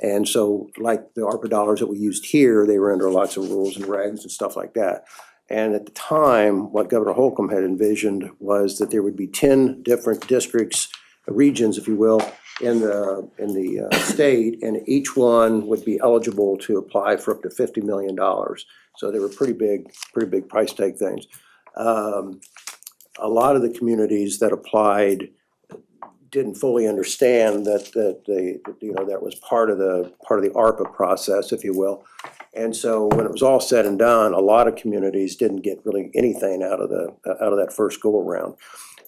And so like the ARPA dollars that we used here, they were under lots of rules and regs and stuff like that. And at the time, what Governor Holcomb had envisioned was that there would be 10 different districts, regions, if you will, in the state, and each one would be eligible to apply for up to $50 million. So they were pretty big price tag things. A lot of the communities that applied didn't fully understand that that was part of the ARPA process, if you will. And so when it was all said and done, a lot of communities didn't get really anything out of that first go around.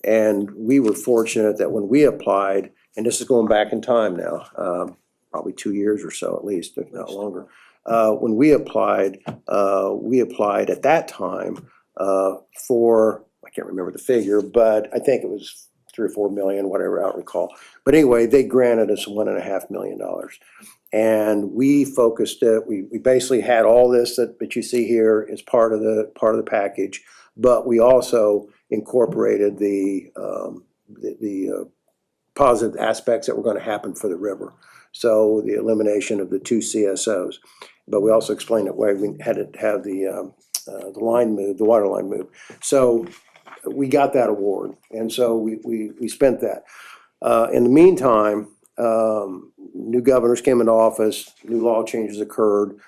And we were fortunate that when we applied, and this is going back in time now, probably 2 years or so at least, if not longer. When we applied at that time for, I can't remember the figure, but I think it was 3 or 4 million, whatever, I don't recall. But anyway, they granted us $1.5 million. And we focused it, we basically had all this that you see here as part of the package, but we also incorporated the positive aspects that were going to happen for the river. So the elimination of the 2 CSOs. But we also explained that way we had to have the line moved, the water line moved. So we got that award, and so we spent that. In the meantime, new governors came into office, new law changes occurred.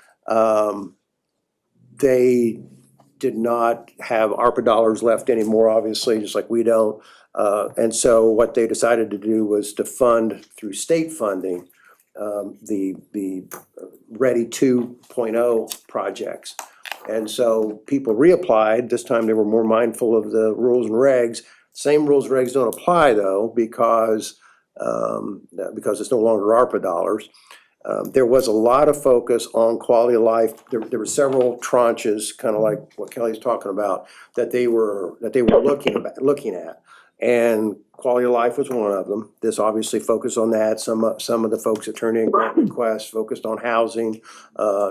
They did not have ARPA dollars left anymore, obviously, just like we don't. And so what they decided to do was to fund through state funding the Ready 2.0 projects. And so people reapplied. This time they were more mindful of the rules and regs. Same rules and regs don't apply though, because it's no longer ARPA dollars. There was a lot of focus on quality of life. There were several tranches, kind of like what Kelly's talking about, that they were looking at. And quality of life was one of them. This obviously focused on that. Some of the folks that turned in grant requests focused on housing,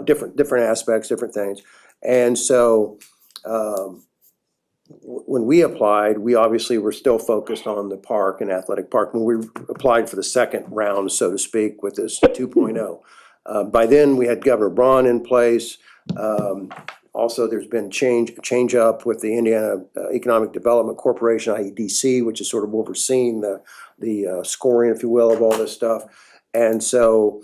different aspects, different things. And so when we applied, we obviously were still focused on the park and athletic park. When we applied for the second round, so to speak, with this 2.0. By then, we had Governor Braun in place. Also, there's been change up with the Indiana Economic Development Corporation, IEDC, which is sort of overseeing the scoring, if you will, of all this stuff. And so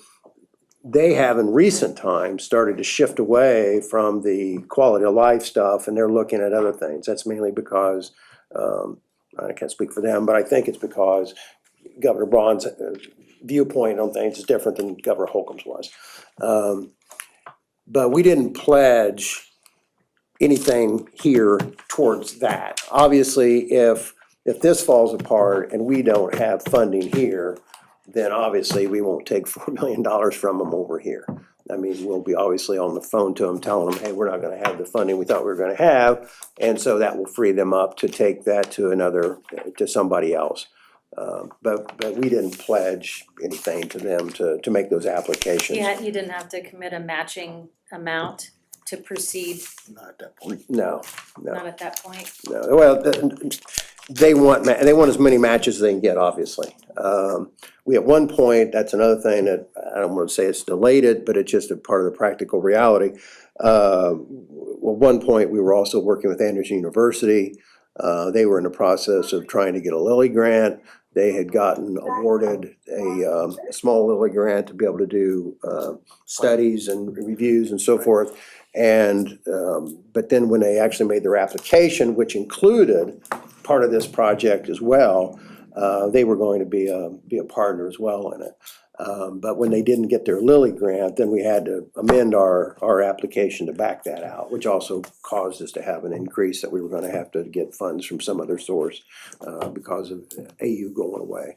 they have in recent times started to shift away from the quality of life stuff, and they're looking at other things. That's mainly because, I can't speak for them, but I think it's because Governor Braun's viewpoint on things is different than Governor Holcomb's was. But we didn't pledge anything here towards that. Obviously, if this falls apart and we don't have funding here, then obviously we won't take $4 million from them over here. I mean, we'll be obviously on the phone to them, telling them, hey, we're not gonna have the funding we thought we were gonna have. And so that will free them up to take that to somebody else. But we didn't pledge anything to them to make those applications. Yeah, you didn't have to commit a matching amount to proceed, Not at that point. No. not at that point. No, well, they want as many matches as they can get, obviously. We at one point, that's another thing that, I don't want to say it's delayed it, but it's just a part of the practical reality. Well, one point, we were also working with Andrews University. They were in the process of trying to get a Lilly grant. They had gotten awarded a small Lilly grant to be able to do studies and reviews and so forth. And but then when they actually made their application, which included part of this project as well, they were going to be a partner as well in it. But when they didn't get their Lilly grant, then we had to amend our application to back that out, which also caused us to have an increase that we were going to have to get funds from some other source because of AU going away.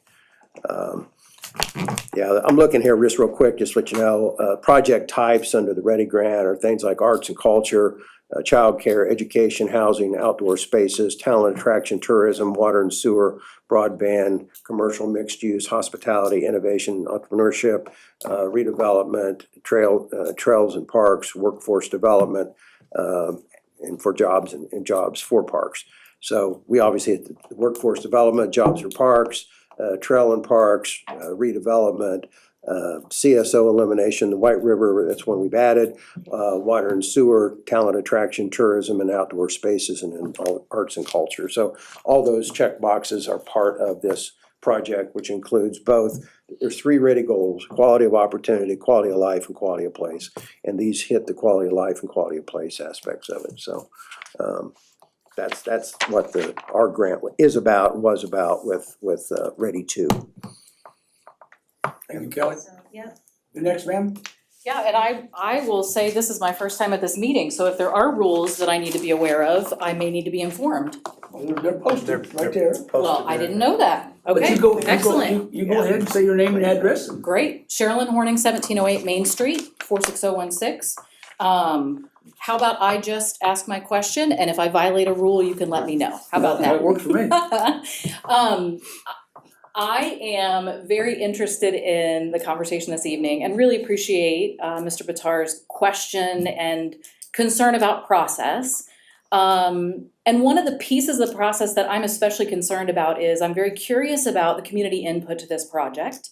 Yeah, I'm looking here just real quick, just to let you know, project types under the Ready Grant are things like arts and culture, childcare, education, housing, outdoor spaces, talent attraction, tourism, water and sewer, broadband, commercial mixed use, hospitality, innovation, entrepreneurship, redevelopment, trails and parks, workforce development, and for jobs and jobs for parks. So we obviously had the workforce development, jobs for parks, trail and parks, redevelopment, CSO elimination, the White River, that's one we've added, water and sewer, talent attraction, tourism, and outdoor spaces, and then arts and culture. So all those check boxes are part of this project, which includes both, there's three ready goals: quality of opportunity, quality of life, and quality of place. And these hit the quality of life and quality of place aspects of it. So that's what our grant was about with Ready 2. Thank you, Kelly. So, yeah. The next, ma'am? Yeah, and I will say this is my first time at this meeting, so if there are rules that I need to be aware of, I may need to be informed. Well, they're posted right there. Well, I didn't know that. But Okay, you go, excellent. you go ahead and say your name and address. Great. Sherilyn Horning, 1708 Main Street, 46016. How about I just ask my question, and if I violate a rule, you can let me know. How about that? That works for me. I am very interested in the conversation this evening and really appreciate Mr. Batar's question and concern about process. And one of the pieces of the process that I'm especially concerned about is I'm very curious about the community input to this project.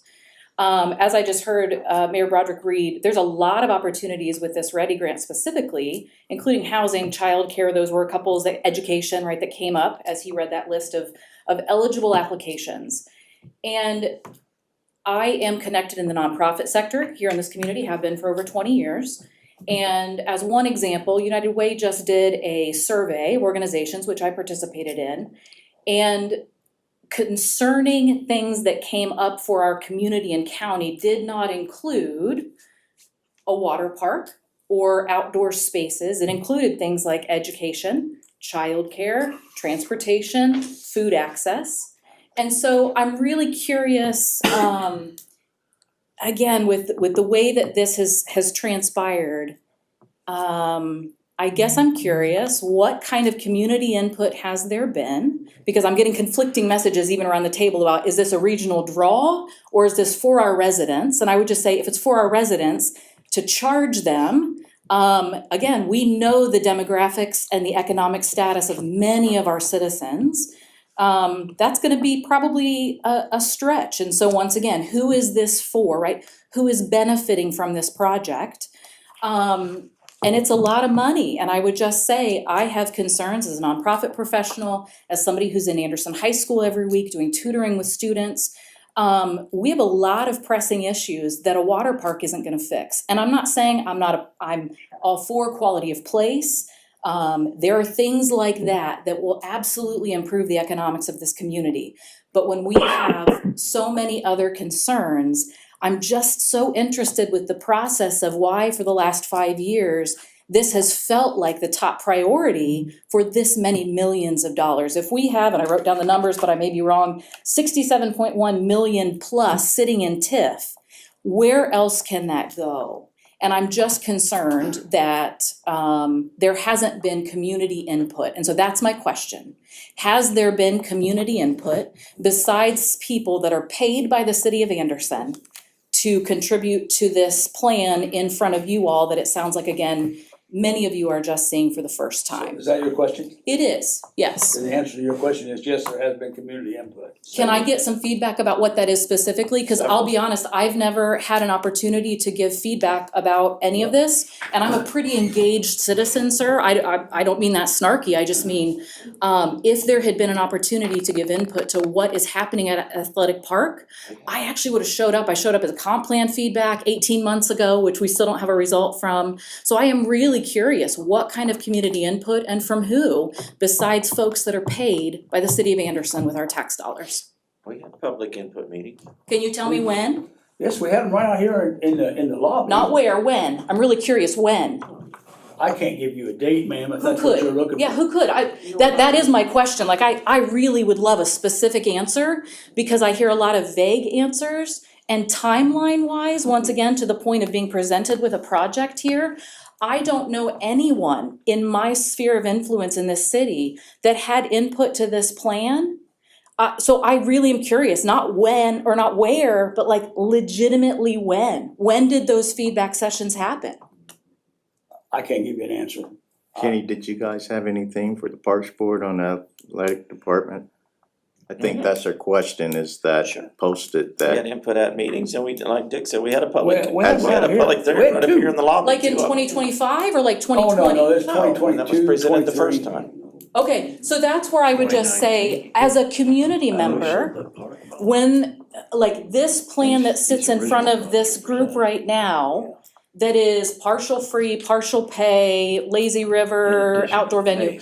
As I just heard Mayor Broderick read, there's a lot of opportunities with this Ready grant specifically, including housing, childcare. Those were a couple, education, right, that came up as he read that list of eligible applications. And I am connected in the nonprofit sector here in this community, have been for over 20 years. And as one example, United Way just did a survey of organizations, which I participated in, and concerning things that came up for our community and county did not include a water park or outdoor spaces. It included things like education, childcare, transportation, food access. And so I'm really curious, again, with the way that this has transpired, I guess I'm curious, what kind of community input has there been? Because I'm getting conflicting messages even around the table about, is this a regional draw or is this for our residents? And I would just say, if it's for our residents, to charge them. Again, we know the demographics and the economic status of many of our citizens. That's gonna be probably a stretch. And so once again, who is this for, right? Who is benefiting from this project? And it's a lot of money. And I would just say, I have concerns as a nonprofit professional, as somebody who's in Anderson High School every week doing tutoring with students. We have a lot of pressing issues that a water park isn't gonna fix. And I'm not saying I'm all for quality of place. There are things like that will absolutely improve the economics of this community. But when we have so many other concerns, I'm just so interested with the process of why for the last 5 years, this has felt like the top priority for this many millions of dollars. If we have, and I wrote down the numbers, but I may be wrong, 67.1 million plus sitting in TIF, where else can that go? And I'm just concerned that there hasn't been community input. And so that's my question. Has there been community input besides people that are paid by the city of Anderson to contribute to this plan in front of you all that it sounds like, again, many of you are just seeing for the first time? Is that your question? It is, yes. And the answer to your question is yes, there has been community input. Can I get some feedback about what that is specifically? Because I'll be honest, I've never had an opportunity to give feedback about any of this. And I'm a pretty engaged citizen, sir. I don't mean that snarky. I just mean, if there had been an opportunity to give input to what is happening at Athletic Park, I actually would have showed up. I showed up as a comp plan feedback 18 months ago, which we still don't have a result from. So I am really curious what kind of community input and from who, besides folks that are paid by the city of Anderson with our tax dollars. We had a public input meeting. Can you tell me when? Yes, we have them right out here in the lobby. Not where, when? I'm really curious, when? I can't give you a date, ma'am, if Who that's what could? you're looking for. Yeah, who could? That is my question. Like, I really would love a specific answer because I hear a lot of vague answers. And timeline-wise, once again, to the point of being presented with a project here, I don't know anyone in my sphere of influence in this city that had input to this plan. So I really am curious, not when or not where, but like legitimately when. When did those feedback sessions happen? I can't give you an answer. Kenny, did you guys have anything for the Parks Board on the athletic department? I think that's our question, is that posted We had that, input at meetings and we, like Dick said, we had a public, We had we had a one public here. there, We had right up two. here in the lobby. Like in too. 2025 or like 2020? Oh, no, that's No, 2022, that was presented the first 23. time. Okay, so that's where I would just say, as a community member, when, like, this plan that sits in front of this group right now, that is partial free, partial pay, lazy river, outdoor venue,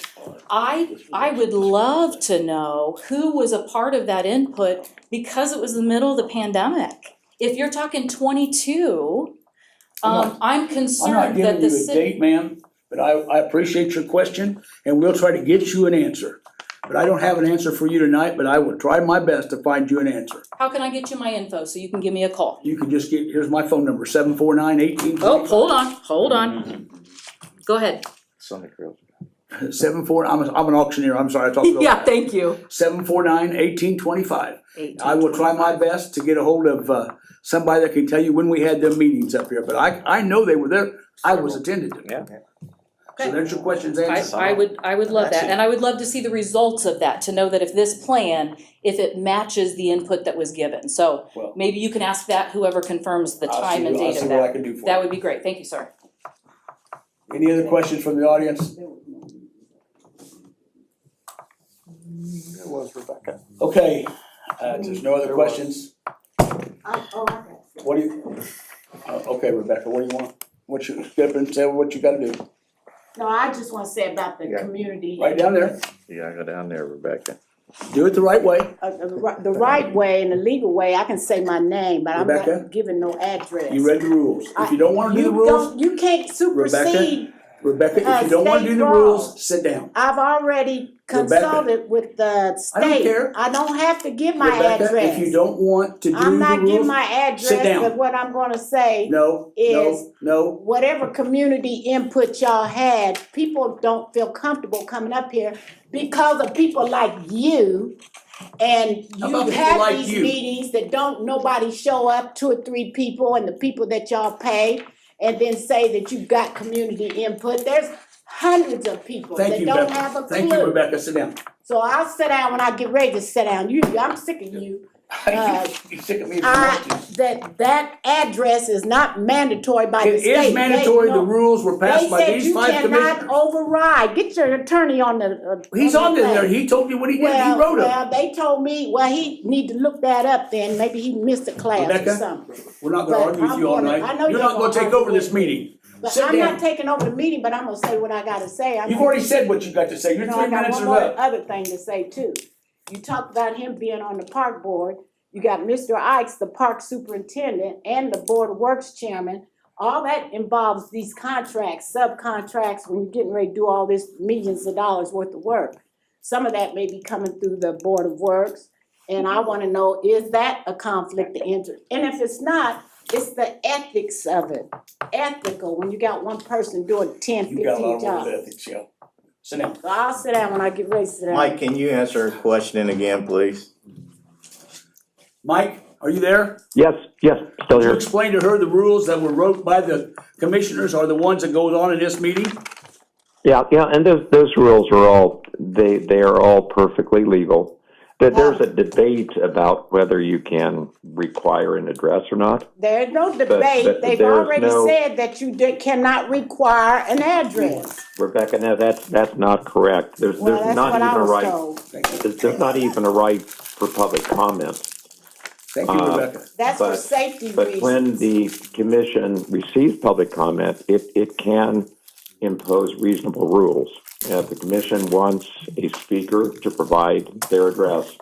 I would love to know who was a part of that input because it was the middle of the pandemic. If you're talking 22, I'm I'm not concerned that giving the you a city. date, ma'am, but I appreciate your question, and we'll try to get you an answer. But I don't have an answer for you tonight, but I will try my best to find you an answer. How can I get you my info so you can give me a call? You can just here's my phone number, 749-1825. Oh, hold on. Go ahead. Sonic Grill. 74, I'm an auctioneer, I'm sorry, I talked about Yeah, that. thank you. 749-1825. I will try my best to get a hold of somebody that can tell you when we had them meetings up here, but I know they were there, I was attended to. Yeah. So there's your questions answered. I would love that, and I would love to see the results of that, to know that if this plan, if it matches the input that was given. So Well, maybe you can ask that, whoever confirms the time and I'll date see of what I that. can do for you. That would be great, thank you, sir. Any other questions from the audience? It was Rebecca. Okay, if there's no other questions, I got it. what do you, okay, Rebecca, what do you want? What you, get up and say what you gotta do, No, I just wanna say about the Yeah. community. right down there, Yeah, go down there, Rebecca. do it the right way. The right way and the legal way, I can say my name, but I'm Rebecca? not giving no address. You read the rules, if you don't wanna do the You rules, don't- You can't supersede. Rebecca, if you don't wanna do the state rules, law. sit down. I've already Rebecca, consulted with the state. I don't care. I don't have to give my Rebecca, address. if you don't want to do the I'm not giving rules, my sit address, down. but what I'm gonna say, no, is- no, whatever community input y'all had, people don't feel comfortable coming up here because of people like you. And How you about people have like these you? meetings that don't nobody show up, 2 or 3 people, and the people that y'all pay, and then say that you've got community input. There's hundreds of people thank that you, don't Rebecca, have a thank you, clue. Rebecca, sit down. So I'll sit down when I get ready to sit down. I'm sick of you. You sick of me if you want to. That address is not mandatory by the It state. is mandatory, They the know- rules were passed by these 5 They said you cannot commissioners. override. Get your attorney on the. He's on there, he told me what he did, he wrote it. Well, they told me, he need to look that up then. Maybe he missed a class or Rebecca, something. We're not gonna But argue with I'm you all gonna- night. I know You're you're not gonna gonna take over argue this with me. meeting. But Sit I'm down. not taking over the meeting, but I'm gonna say what I gotta say. You've already said what you got to say, your No, 3 I got minutes one are more up. other thing to say too. You talked about him being on the park board. You got Mr. Ikes, the park superintendent, and the board of works chairman. All that involves these contracts, subcontracts, when you're getting ready to do all this millions of dollars worth of work. Some of that may be coming through the board of works. And I wanna know, is that a conflict of interest? And if it's not, it's the ethics of it. Ethical, when you got one person doing 10, You got a 15 lot of jobs. work ethics, yo. Sit down. So I'll sit down when I get ready to sit down. Mike, can you answer a question again, please? Mike, are you there? Yes, still Could you here. explain to her the rules that were wrote by the commissioners are the ones that goes on in this meeting? Yeah, and those rules are all, they are all perfectly legal. There's a debate about whether you can require an address or not. There's no but debate. They've there's already no- said that you cannot require an address. Rebecca, no, that's not correct. There's Well, that's not what I even a was right, told. there's not even a right for public comment. Thank you, Rebecca. That's for But- safety But when reasons. the commission receives public comment, it can impose reasonable rules. If the commission wants a speaker to provide their address,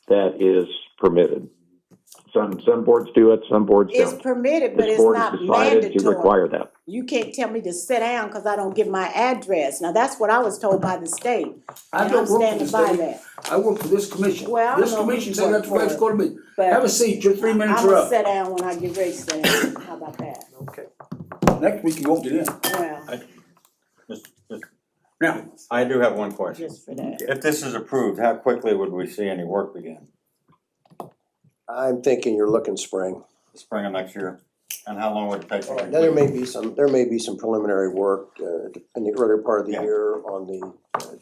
that is permitted. Some boards do it, some boards It's don't. permitted, but This it's board not has decided to mandatory. require that. You can't tell me to sit down because I don't give my address. Now, that's what I was told by the state. I And don't I'm work for standing the by state. that. I work for this commission. Well, I This know who commission you said work that's the way it's for. going to be. But Have a seat, your 3 minutes I'm are gonna up. sit down when I get ready to sit down. How about that? Okay. Next week you won't get in. Well, Now, I do have one question. just for that. If this is approved, how quickly would we see any work begin? I'm thinking you're looking spring. Spring of next year? And how long would it take to Now, complete? there may be some preliminary work in the earlier part of the Yeah. year on the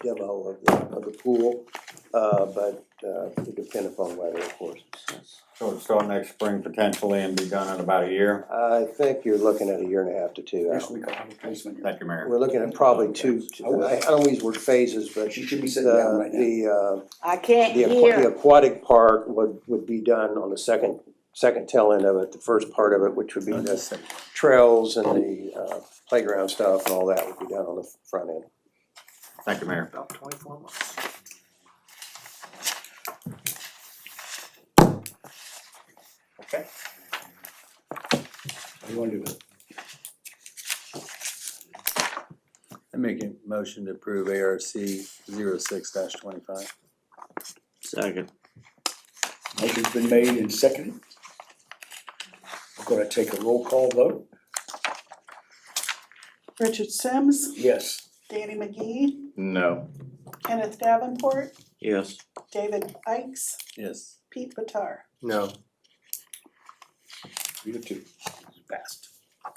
demo of the pool. but it depends upon weather, of course. So it'll start next spring potentially and be done in about a year? I think you're looking at a year and a half to 2 Next out. week I'll have a replacement. Thank you, Mayor. We're looking at probably I don't use the word phases, but She should be sitting down right now. I can't The hear. aquatic part would be done on the second tail end of it, the first part of it, which would be the trails and the playground stuff and all that would be done on the front end. Thank you, Mayor. About 24 months. Okay. What do you wanna do? I make a motion to approve ARC 06-25. Second. Motion's been made and seconded. We're gonna take a roll call vote. Richard Sims, Yes. Danny McGee, No. Kenneth Davenport, Yes. David Ikes, Yes. Pete Bitar. No. 3-2. Passed.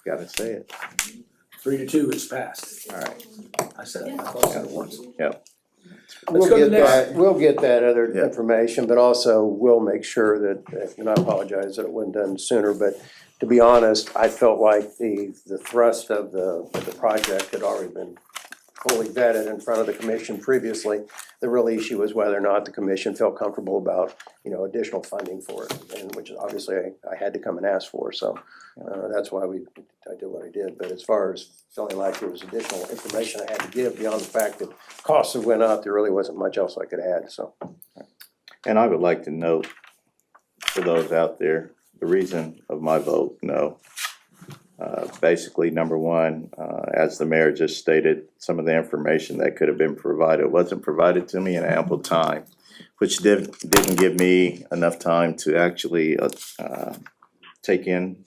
Gotta say it. 3-2 is passed. All right. I said it, I thought I said it once. Yep. Let's go to the next. We'll get that other Yeah. information, but also we'll make sure that, and I apologize that it wasn't done sooner, but to be honest, I felt like the thrust of the project had already been fully vetted in front of the commission previously. The real issue was whether or not the commission felt comfortable about, additional funding for it, and which obviously I had to come and ask for, so that's why I did what I did. But as far as feeling like there was additional information I had to give beyond the fact that costs have went up, there really wasn't much else I could add, so. And I would like to note for those out there, the reason of my vote no. Basically, number one, as the mayor just stated, some of the information that could have been provided wasn't provided to me in ample time, which didn't give me enough time to actually take in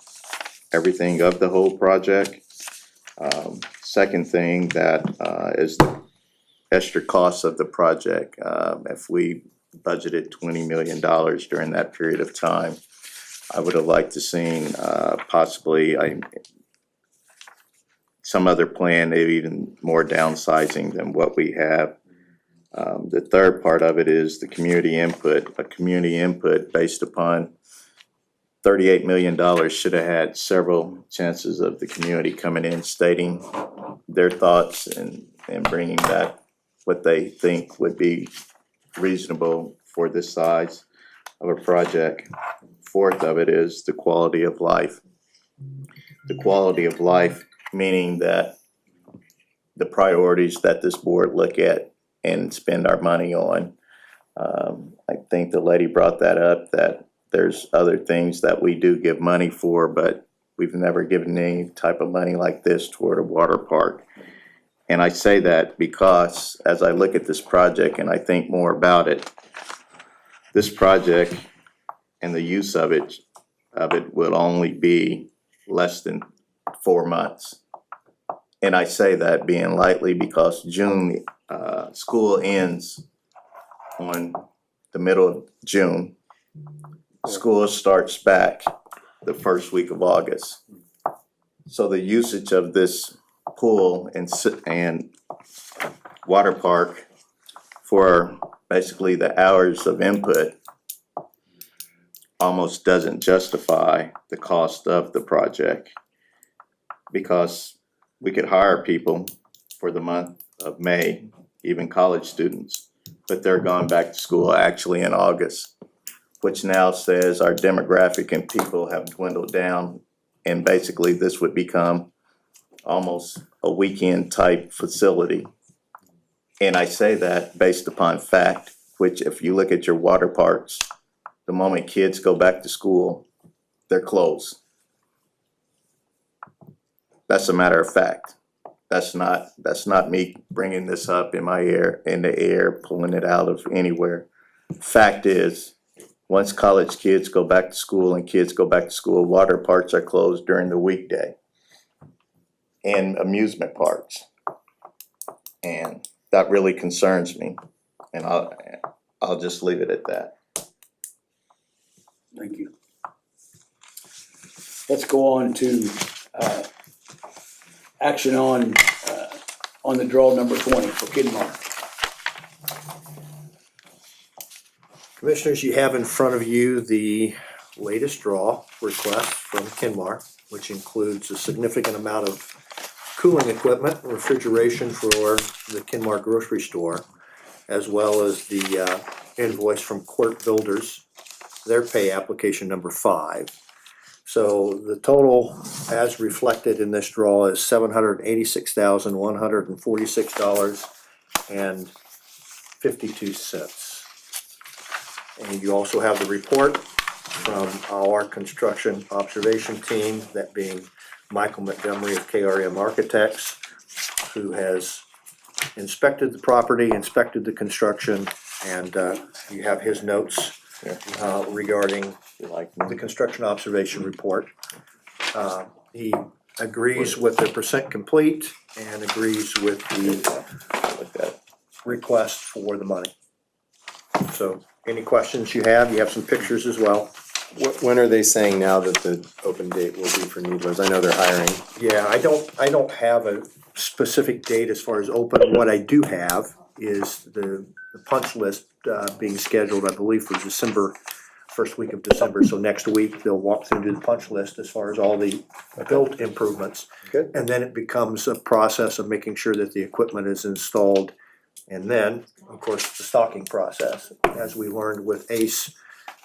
everything of the whole project. Second thing that is the extra cost of the project. If we budgeted $20 million during that period of time, I would have liked to seen possibly some other plan, maybe even more downsizing than what we have. The third part of it is the community input. A community input based upon $38 million should have had several chances of the community coming in, stating their thoughts and bringing back what they think would be reasonable for this size of a project. Fourth of it is the quality of life. The quality of life meaning that the priorities that this board look at and spend our money on. I think the lady brought that up, that there's other things that we do give money for, but we've never given any type of money like this toward a water park. And I say that because as I look at this project and I think more about it, this project and the use of it will only be less than 4 months. And I say that being lightly because June, school ends on the middle of June. School starts back the first week of August. So the usage of this pool and water park for basically the hours of input almost doesn't justify the cost of the project, because we could hire people for the month of May, even college students, but they're going back to school actually in August, which now says our demographic and people have dwindled down, and basically this would become almost a weekend type facility. And I say that based upon fact, which if you look at your water parks, the moment kids go back to school, they're closed. That's a matter of fact. That's not me bringing this up in the air, pulling it out of anywhere. Fact is, once college kids go back to school and kids go back to school, water parks are closed during the weekday, and amusement parks. And that really concerns me, and I'll just leave it at that. Thank you. Let's go on to action on the draw number 20 for Kidmar. Commissioners, you have in front of you the latest draw request from Kenmar, which includes a significant amount of cooling equipment, refrigeration for the Kenmar grocery store, as well as the invoice from Court Builders, their pay application number 5. So the total as reflected in this draw is $786,146.52. And you also have the report from our construction observation team, that being Michael Montgomery of KRM Architects, who has inspected the property, inspected the construction, and you have his notes regarding the construction observation report. He agrees with the percent complete and agrees with the request for the money. So any questions you have some pictures as well. When are they saying now that the open date will be for Needlers? I know they're hiring. Yeah, I don't have a specific date as far as open. What I do have is the punch list being scheduled, I believe, for December, first week of December. So next week, they'll walk through and do the punch list as far as all the built improvements. Good. And then it becomes a process of making sure that the equipment is installed. And then, of course, the stocking process. As we learned with ACE,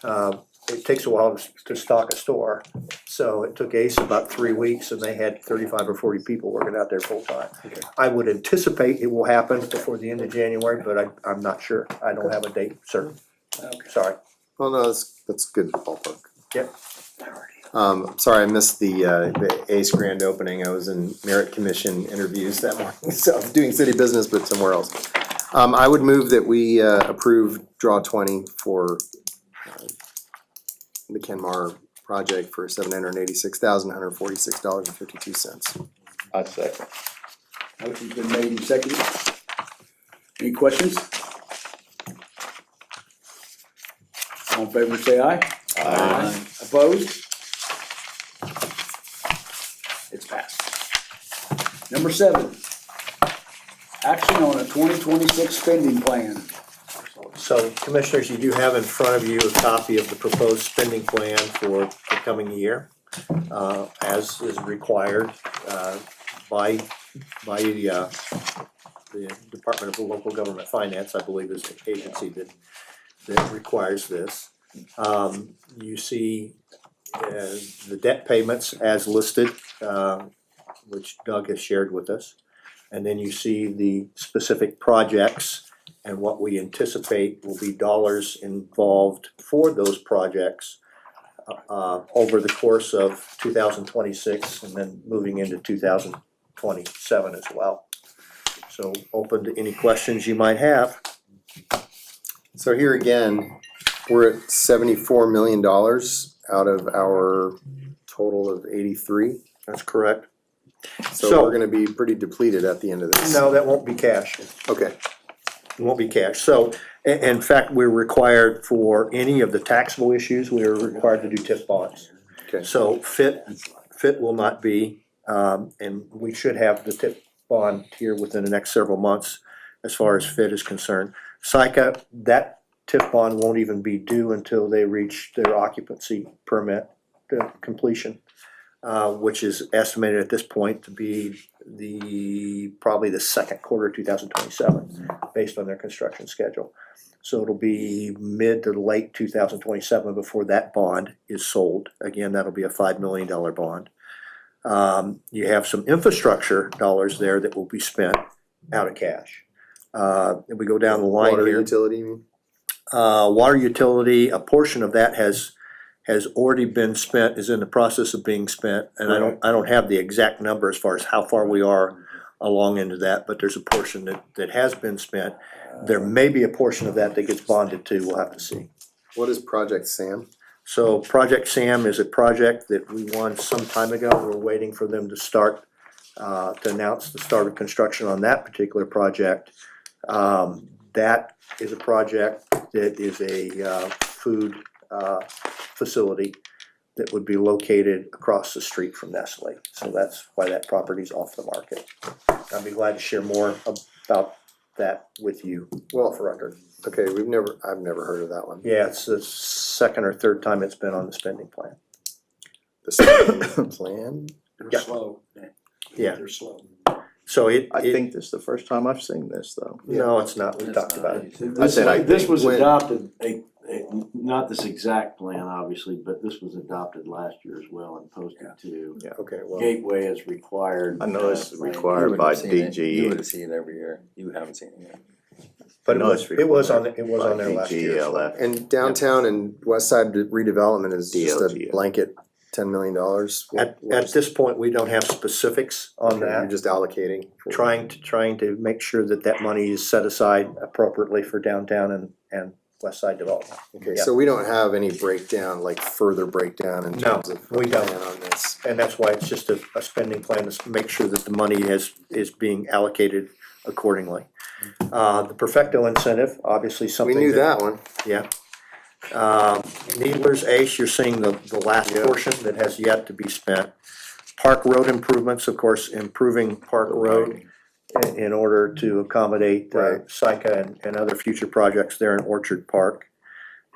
it takes a while to stock a store. So it took ACE about 3 weeks, and they had 35 or 40 people working out there full time. Okay. I would anticipate it will happen before the end of January, but I'm not sure. I don't have a date certain. Sorry. Well, no, that's good ballpark. Yep. Sorry, I missed the ACE grand opening. I was in Merit Commission interviews that morning, so I'm doing city business, but somewhere else. I would move that we approve draw 20 for the Kenmar project for $786,146.52. I second. Motion's been made and seconded. Any questions? All in favor, say aye. Aye. Opposed? It's passed. Number 7, action on a 2026 spending plan. So Commissioners, you do have in front of you a copy of the proposed spending plan for the coming year, as is required by the Department of Local Government Finance, I believe is the agency that requires this. You see the debt payments as listed, which Doug has shared with us. And then you see the specific projects and what we anticipate will be dollars involved for those projects over the course of 2026 and then moving into 2027 as well. So open to any questions you might have. So here again, we're at $74 million out of our total of 83. That's correct. So we're gonna be pretty depleted at the end of this. No, that won't be cash. Okay. It won't be cash. So in fact, we're required for any of the taxable issues, we're required to do TIF bonds. Okay. So fit will not be, and we should have the TIF bond here within the next several months as far as fit is concerned. SICA, that TIF bond won't even be due until they reach their occupancy permit completion, which is estimated at this point to be probably the second quarter of 2027, based on their construction schedule. So it'll be mid to late 2027 before that bond is sold. Again, that'll be a $5 million bond. You have some infrastructure dollars there that will be spent out of cash. If we go down the line Water here. utility, you mean? Water utility, a portion of that has already been spent, is in the process of being spent, and I don't have the exact number as far as how far we are along into that, but there's a portion that has been spent. There may be a portion of that gets bonded too, we'll have to see. What is Project Sam? So Project Sam is a project that we won some time ago. We're waiting for them to start, to announce the start of construction on that particular project. That is a project that is a food facility that would be located across the street from Nestle. So that's why that property's off the market. I'd be glad to share more about that with you Well, for record. okay, I've never heard of that one. Yeah, it's the second or third time it's been on the spending plan. The spending plan? Yeah. Slow. Yeah. They're slow. So I think this is the first time I've seen this though. No, it's not, we talked about it. This was when- adopted, not this exact plan, obviously, but this was adopted last year as well and posted to Okay, well, Gateway as required. I know it's plan. required by You DG. would have seen it every year. You haven't seen it yet. But No, it's it was on, required it was on there last year. so- DGLF. and downtown and west side redevelopment is just a DLG. blanket $10 million. At this point, we don't have specifics on You're that. just allocating. Trying to make sure that money is set aside appropriately for downtown and west side development. Okay, Yeah. so we don't have any breakdown, like further breakdown in No, terms of a we don't. plan on this. And that's why it's just a spending plan to make sure that the money is being allocated accordingly. The Perfecto incentive, obviously We something knew that one. Yeah. Needler's Ace, you're seeing the last Yeah. portion that has yet to be spent. Park Road improvements, of course, improving Park Road in order to accommodate Right. SICA and other future projects there in Orchard Park.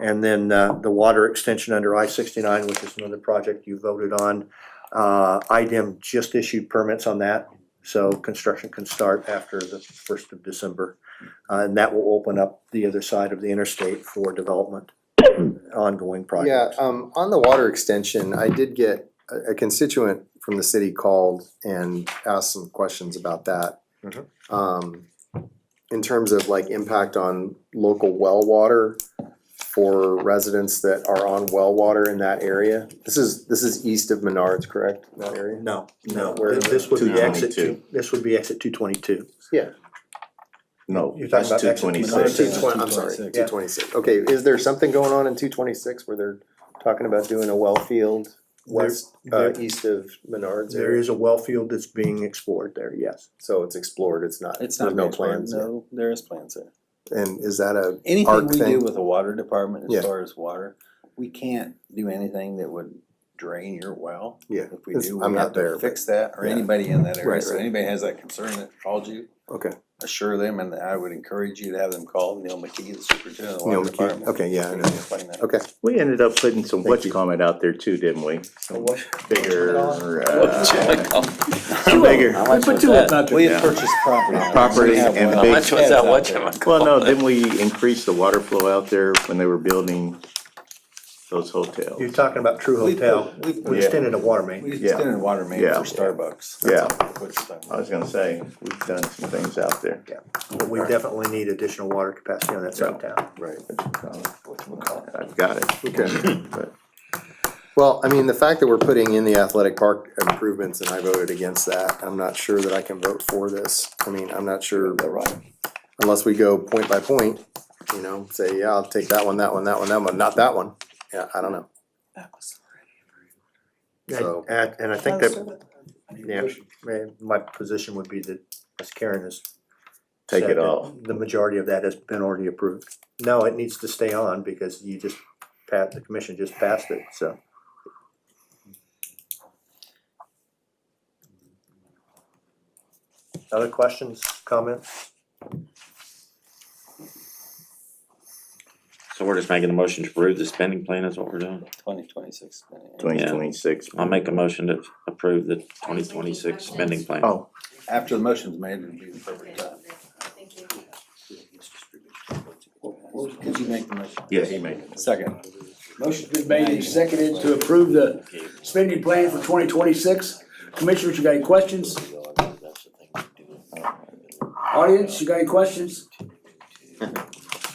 And then the water extension under I-69, which is another project you voted on. IDEM just issued permits on that, so construction can start after the 1st of December. And that will open up the other side of the interstate for development, ongoing Yeah, projects. on the water extension, I did get a constituent from the city called and asked some questions about that. In terms of like impact on local well water for residents that are on well water in that area. This is east of Menards, correct, in that area? No, Where is this would be exit 222. this would be exit 222. No, You're talking that's about two exit twenty-six. 220, I'm sorry, 226. 226. Okay, is there something going on in 226 where they're talking about doing a well field west, east of Menards? There is a well field that's being explored there, yes. So it's explored, it's not, It's there's not no being explored. plans yet. No, there is plans there. And is that a Anything ARC we do thing? with the water department Yeah. as far as water, we can't do anything that would drain your well. Yeah, If we it's- do, I'm we not have to there, but- fix that, or yeah. anybody in that area. Right, So right. anybody has that concern that called you, Okay, assure them, and I would encourage you to have them call Neil McKee, the superintendent of the Neil water McKee. department. Okay, yeah, I know, He can yeah. explain that. okay. We ended up putting some Thank you. whatchamacallit out there too, didn't we? Bigger, Bigger. bigger We put two of them out there. We had purchased property. property We have and one. big. How much was that whatchamacallit? Well, no, didn't we increase the water flow out there when they were building those hotels? You're talking about True We Hotel, put- we extended a water main. We Yeah. extended a water main Yeah. for Starbucks. Yeah. That's all we put stuff. I was gonna say, we've done some things out there. But we definitely need additional water capacity on that side of town. Right. Whatchamacallit. I've got it. Okay. But Well, I mean, the fact that we're putting in the athletic park improvements and I voted against that, I'm not sure that I can vote for this. I mean, I'm not sure, unless we go point by point, you know, say, yeah, I'll take that one, that one, that one, that one, not that one. Yeah, I don't know. So- And I think that, yeah, my position would be that, as Karen has take said, it that all. the majority of that has been already approved. No, it needs to stay on because the commission just passed it, so. Other questions, comments? So we're just making a motion to approve the spending plan is what we're doing? 2026. 2026. I'll make a motion to approve the 2026 spending plan. Oh, After the motion's made, it'd be the perfect time. Thank you. Could you make the motion? Yeah, he made it. Second. Motion's been made and seconded to approve the spending plan for 2026. Commissioners, you got any questions? Audience, you got any questions?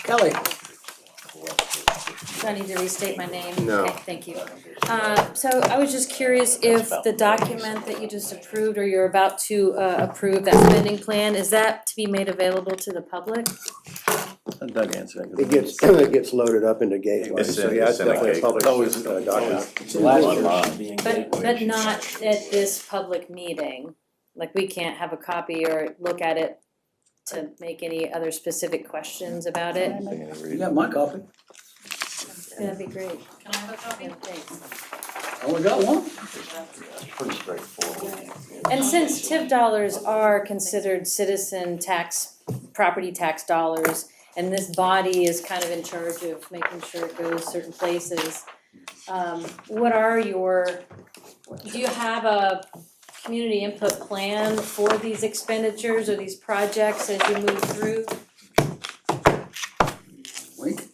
Kelly? Do I need to restate my name? No. Okay, thank you. So I was just curious if the document that you just approved or you're about to approve, that spending plan, is that to be made available to the public? Doug answered. It gets loaded up into Gateway, It's so in- yeah, it's it's in a definitely a public Gateway. document. But not at this public meeting? Like, we can't have a copy or look at it to make any other specific questions about it? You got my copy. That'd be great. Can I have a copy? Thanks. I only got one. Pretty straightforward. And since TIF dollars are considered citizen tax property tax dollars, and this body is kind of in charge of making sure it goes certain places. What are do you have a community input plan for these expenditures or these projects as you move through? Wink.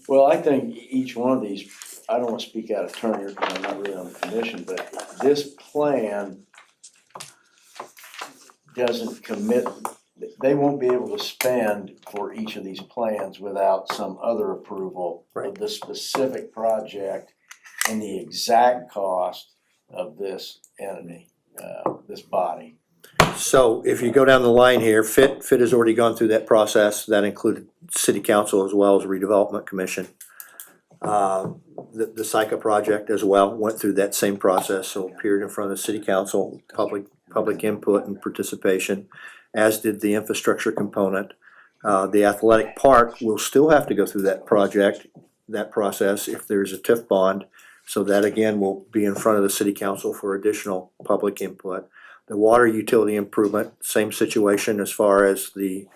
Well, I think each one of these, I don't wanna speak out of turn here because I'm not really on the commission, but this plan doesn't commit, they won't be able to spend for each of these plans without some other approval of the specific project and the exact cost of this entity, this body. So if you go down the line here, FIT has already gone through that process. That included city council as well as redevelopment commission. The SICA project as well went through that same process, so appeared in front of the city council, public input and participation, as did the infrastructure component. The athletic park will still have to go through that process if there's a TIF bond. So that again will be in front of the city council for additional public input. The water utility improvement, same situation as far as the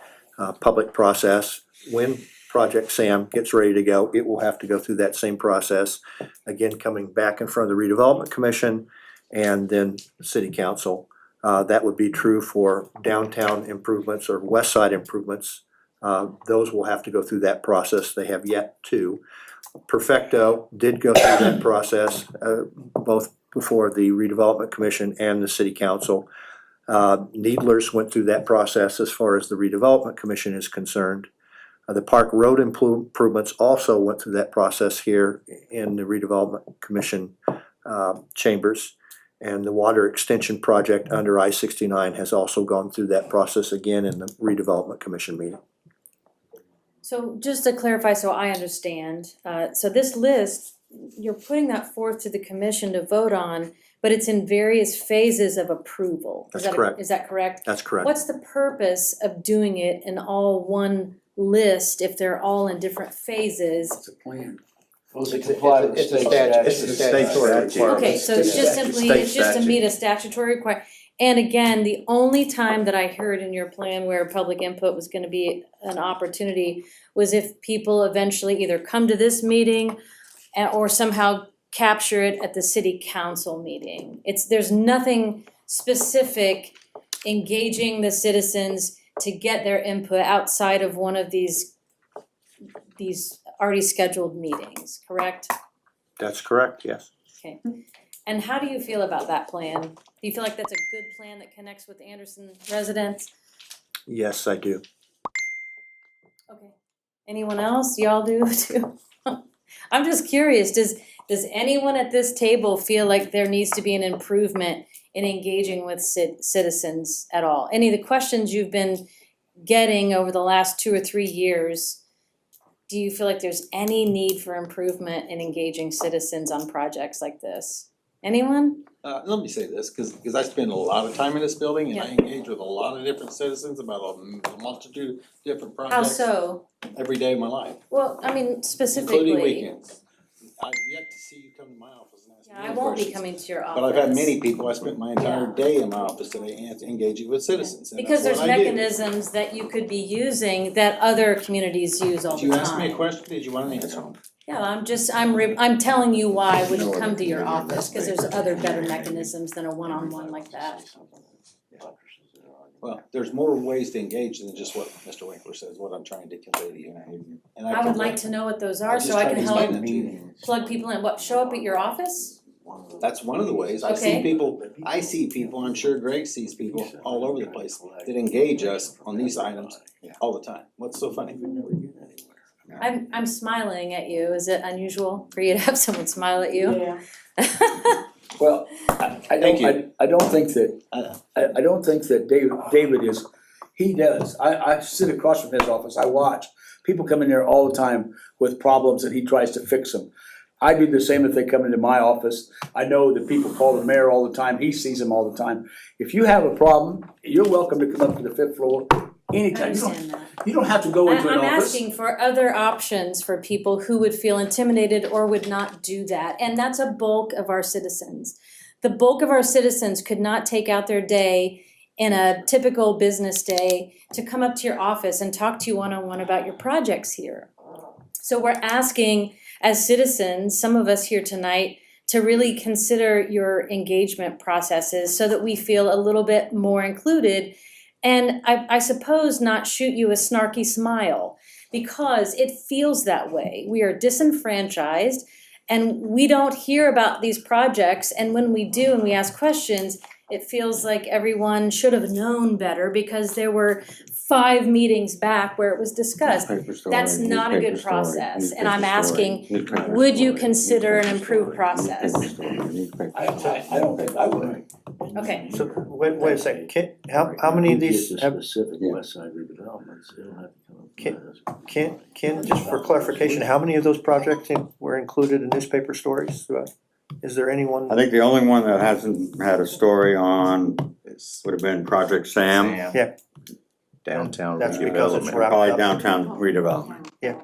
public process. When Project Sam gets ready to go, it will have to go through that same process. Again, coming back in front of the redevelopment commission and then the city council. That would be true for downtown improvements or west side improvements. Those will have to go through that process. They have yet to. Perfecto did go through that process, both before the redevelopment commission and the city council. Needlers went through that process as far as the redevelopment commission is concerned. The park road improvements also went through that process here in the redevelopment commission chambers. And the water extension project under I-69 has also gone through that process again in the redevelopment commission meeting. So just to clarify, so I understand, so this list, you're putting that forth to the commission to vote on, but it's in various phases of approval. That's correct. Is that correct? That's correct. What's the purpose of doing it in all one list if they're all in different phases? It's a plan. Well, to comply with the It's a state statute. It's a statute. statutory requirement. Okay, so it's just simply, it's just to meet a statutory requirement. And again, the only time that I heard in your plan where public input was gonna be an opportunity was if people eventually either come to this meeting or somehow capture it at the city council meeting. There's nothing specific engaging the citizens to get their input outside of one of these already scheduled meetings, correct? That's correct, yes. Okay, and how do you feel about that plan? Do you feel like that's a good plan that connects with Anderson residents? Yes, I do. Okay, anyone else? Y'all do too? I'm just curious, does anyone at this table feel like there needs to be an improvement in engaging with citizens at all? Any of the questions you've been getting over the last 2 or 3 years, do you feel like there's any need for improvement in engaging citizens on projects like this? Anyone? Let me say this, cause I spend a lot of time in this building and I engage with a lot of different citizens about a multitude of different How projects so? every day of my life, Well, I mean, specifically. including weekends. I've yet to see you come to my office and ask me Yeah, I any won't be questions. coming to your office. But I've had many people, I spent my entire day in my office today engaging with citizens, and Because that's there's what I do. mechanisms that you could be using that other communities use all the Did time. you ask me a question, did you want an answer? Yeah, I'm telling you why when you come to your office, cause there's other better mechanisms than a one-on-one like that. Well, there's more ways to engage than just what Mr. Winkler says, what I'm trying to convey to you. And I would like to know what those are so I can help plug people in. What, show up at your office? That's one of the ways. I Okay. see people, I'm sure Greg sees people all over the place that engage us on these items all the time. What's so funny? I'm smiling at you. Is it unusual for you to have someone smile at you? Yeah. Well, I don't think that David is, he does. I sit across from his office, I watch. People come in there all the time with problems and he tries to fix them. I do the same if they come into my office. I know that people call the mayor all the time, he sees them all the time. If you have a problem, you're welcome to come up to the 5th floor I anytime. understand that. You don't have to go into an I'm office. asking for other options for people who would feel intimidated or would not do that, and that's a bulk of our citizens. The bulk of our citizens could not take out their day in a typical business day to come up to your office and talk to you one-on-one about your projects here. So we're asking, as citizens, some of us here tonight, to really consider your engagement processes so that we feel a little bit more included. And I suppose not shoot you a snarky smile, because it feels that way. We are disenfranchised and we don't hear about these projects. And when we do and we ask questions, it feels like everyone should have known better because there were 5 meetings back where it was discussed. That's not a good process. And I'm asking, would you consider an improved process? I don't think I would. Okay. So, wait a second, how many of these have, Specific West Side redevelopments, it'll have to come. Ken, just for clarification, how many of those projects were included in newspaper stories? Is there anyone? I think the only one that hasn't had a story on would have been Project Sam. Yeah. Downtown That's because it's redevelopment. wrapped Probably up. downtown redevelopment. Yeah.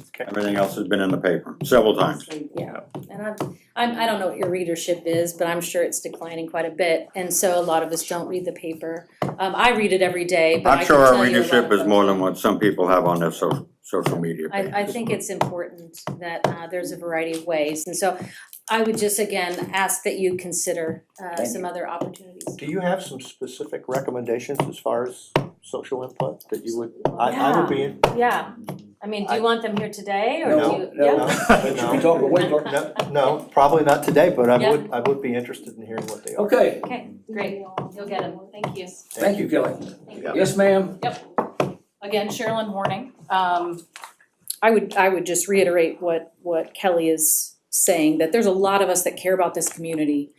Okay. Everything else has been in the paper several times. Yeah, and I don't know what your readership is, but I'm sure it's declining quite a bit, and so a lot of us don't read the paper. I read it every day, but I I'm can sure our tell you a lot readership of is folks more don't. than what some people have on their social media pages. I think it's important that there's a variety of ways, and so I would just again ask that you consider some other opportunities. Do you have some specific recommendations as far as social input that you would, I would be in? Yeah, I mean, do you want them here today, or do No, you? no. Yeah? Should we talk to Winkler? No, probably not today, but I Yeah. would be interested in hearing what they are. Okay, Okay, great, you'll get them, thank you. thank you, Kelly. Thank you. Yes, ma'am? Again, Sherilyn Horning. I would just reiterate what Kelly is saying, that there's a lot of us that care about this community,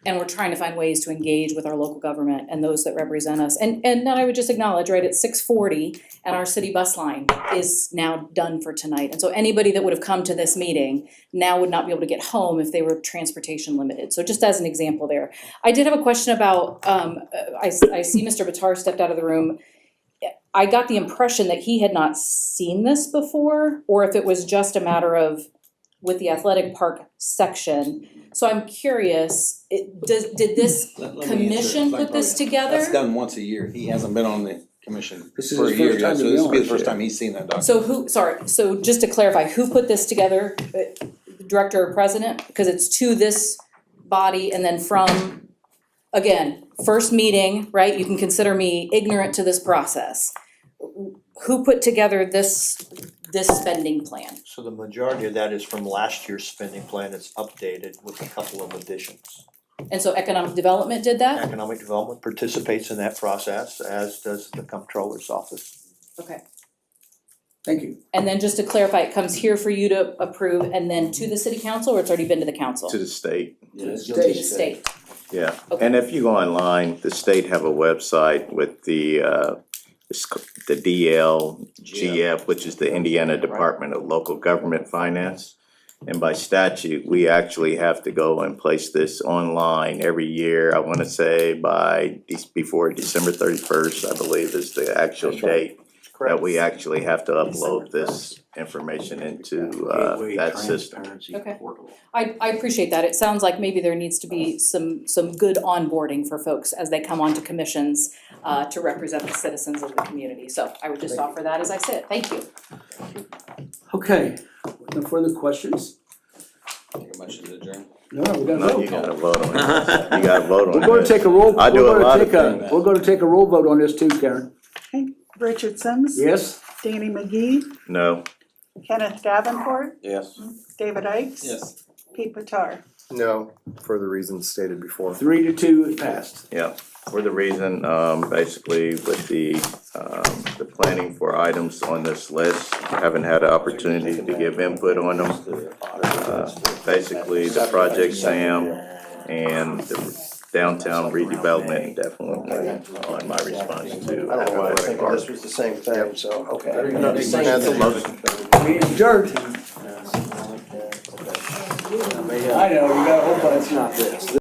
and we're trying to find ways to engage with our local government and those that represent us. And then I would just acknowledge, right, at 6:40, and our city bus line is now done for tonight. And so anybody that would have come to this meeting now would not be able to get home if they were transportation limited. So just as an example there. I did have a question about, I see Mr. Bitar stepped out of the room. I got the impression that he had not seen this before, or if it was just a matter of with the athletic park section. So I'm curious, did this Let me answer commission it. put this together? That's done once a year. He hasn't been on the commission This is for a his year first yet, time so to be this will on be the it, first yeah. time he's seen that document. So just to clarify, who put this together? The director or president? Because it's to this body and then from, again, first meeting, right? You can consider me ignorant to this process. Who put together this spending plan? So the majority of that is from last year's spending plan. It's updated with a couple of additions. And so economic development did that? Economic development participates in that process, as does the comptroller's office. Okay. Thank you. And then just to clarify, it comes here for you to approve and then to the city council, or it's already been to the council? To the state, To the state. yeah. Okay. And if you go online, the state have a website with the DLGF, which is the Indiana Department of Local Government Finance. And by statute, we actually have to go and place this online every year. I wanna say before December 31st, I believe is the actual date. That we actually have to upload this information into that system. Okay. I appreciate that. It sounds like maybe there needs to be some good onboarding for folks as they come onto commissions to represent the citizens of the community. So I would just offer that as I said. Thank you. Okay, no further questions? Make a motion to adjourn. No, we got a No, roll you call. gotta vote on it. You gotta vote on it. We're gonna take a roll, I do a we're lot gonna of take a, things. we're gonna take a roll vote on this too, Karen. Richard Sims. Yes? Danny McGee, No. Kenneth Davenport, Yes. David Ikes. Yes. Pete Bitar. No, for the reasons stated before. 3-2, it passed. Yeah, for the reason, basically with the planning for items on this list, haven't had an opportunity to give input on them. Basically, the Project Sam and the downtown redevelopment definitely on my response to. I don't know why I think this was the same thing, so, okay. That's a motion. Meeting adjourned. I know, you gotta hope it's not this.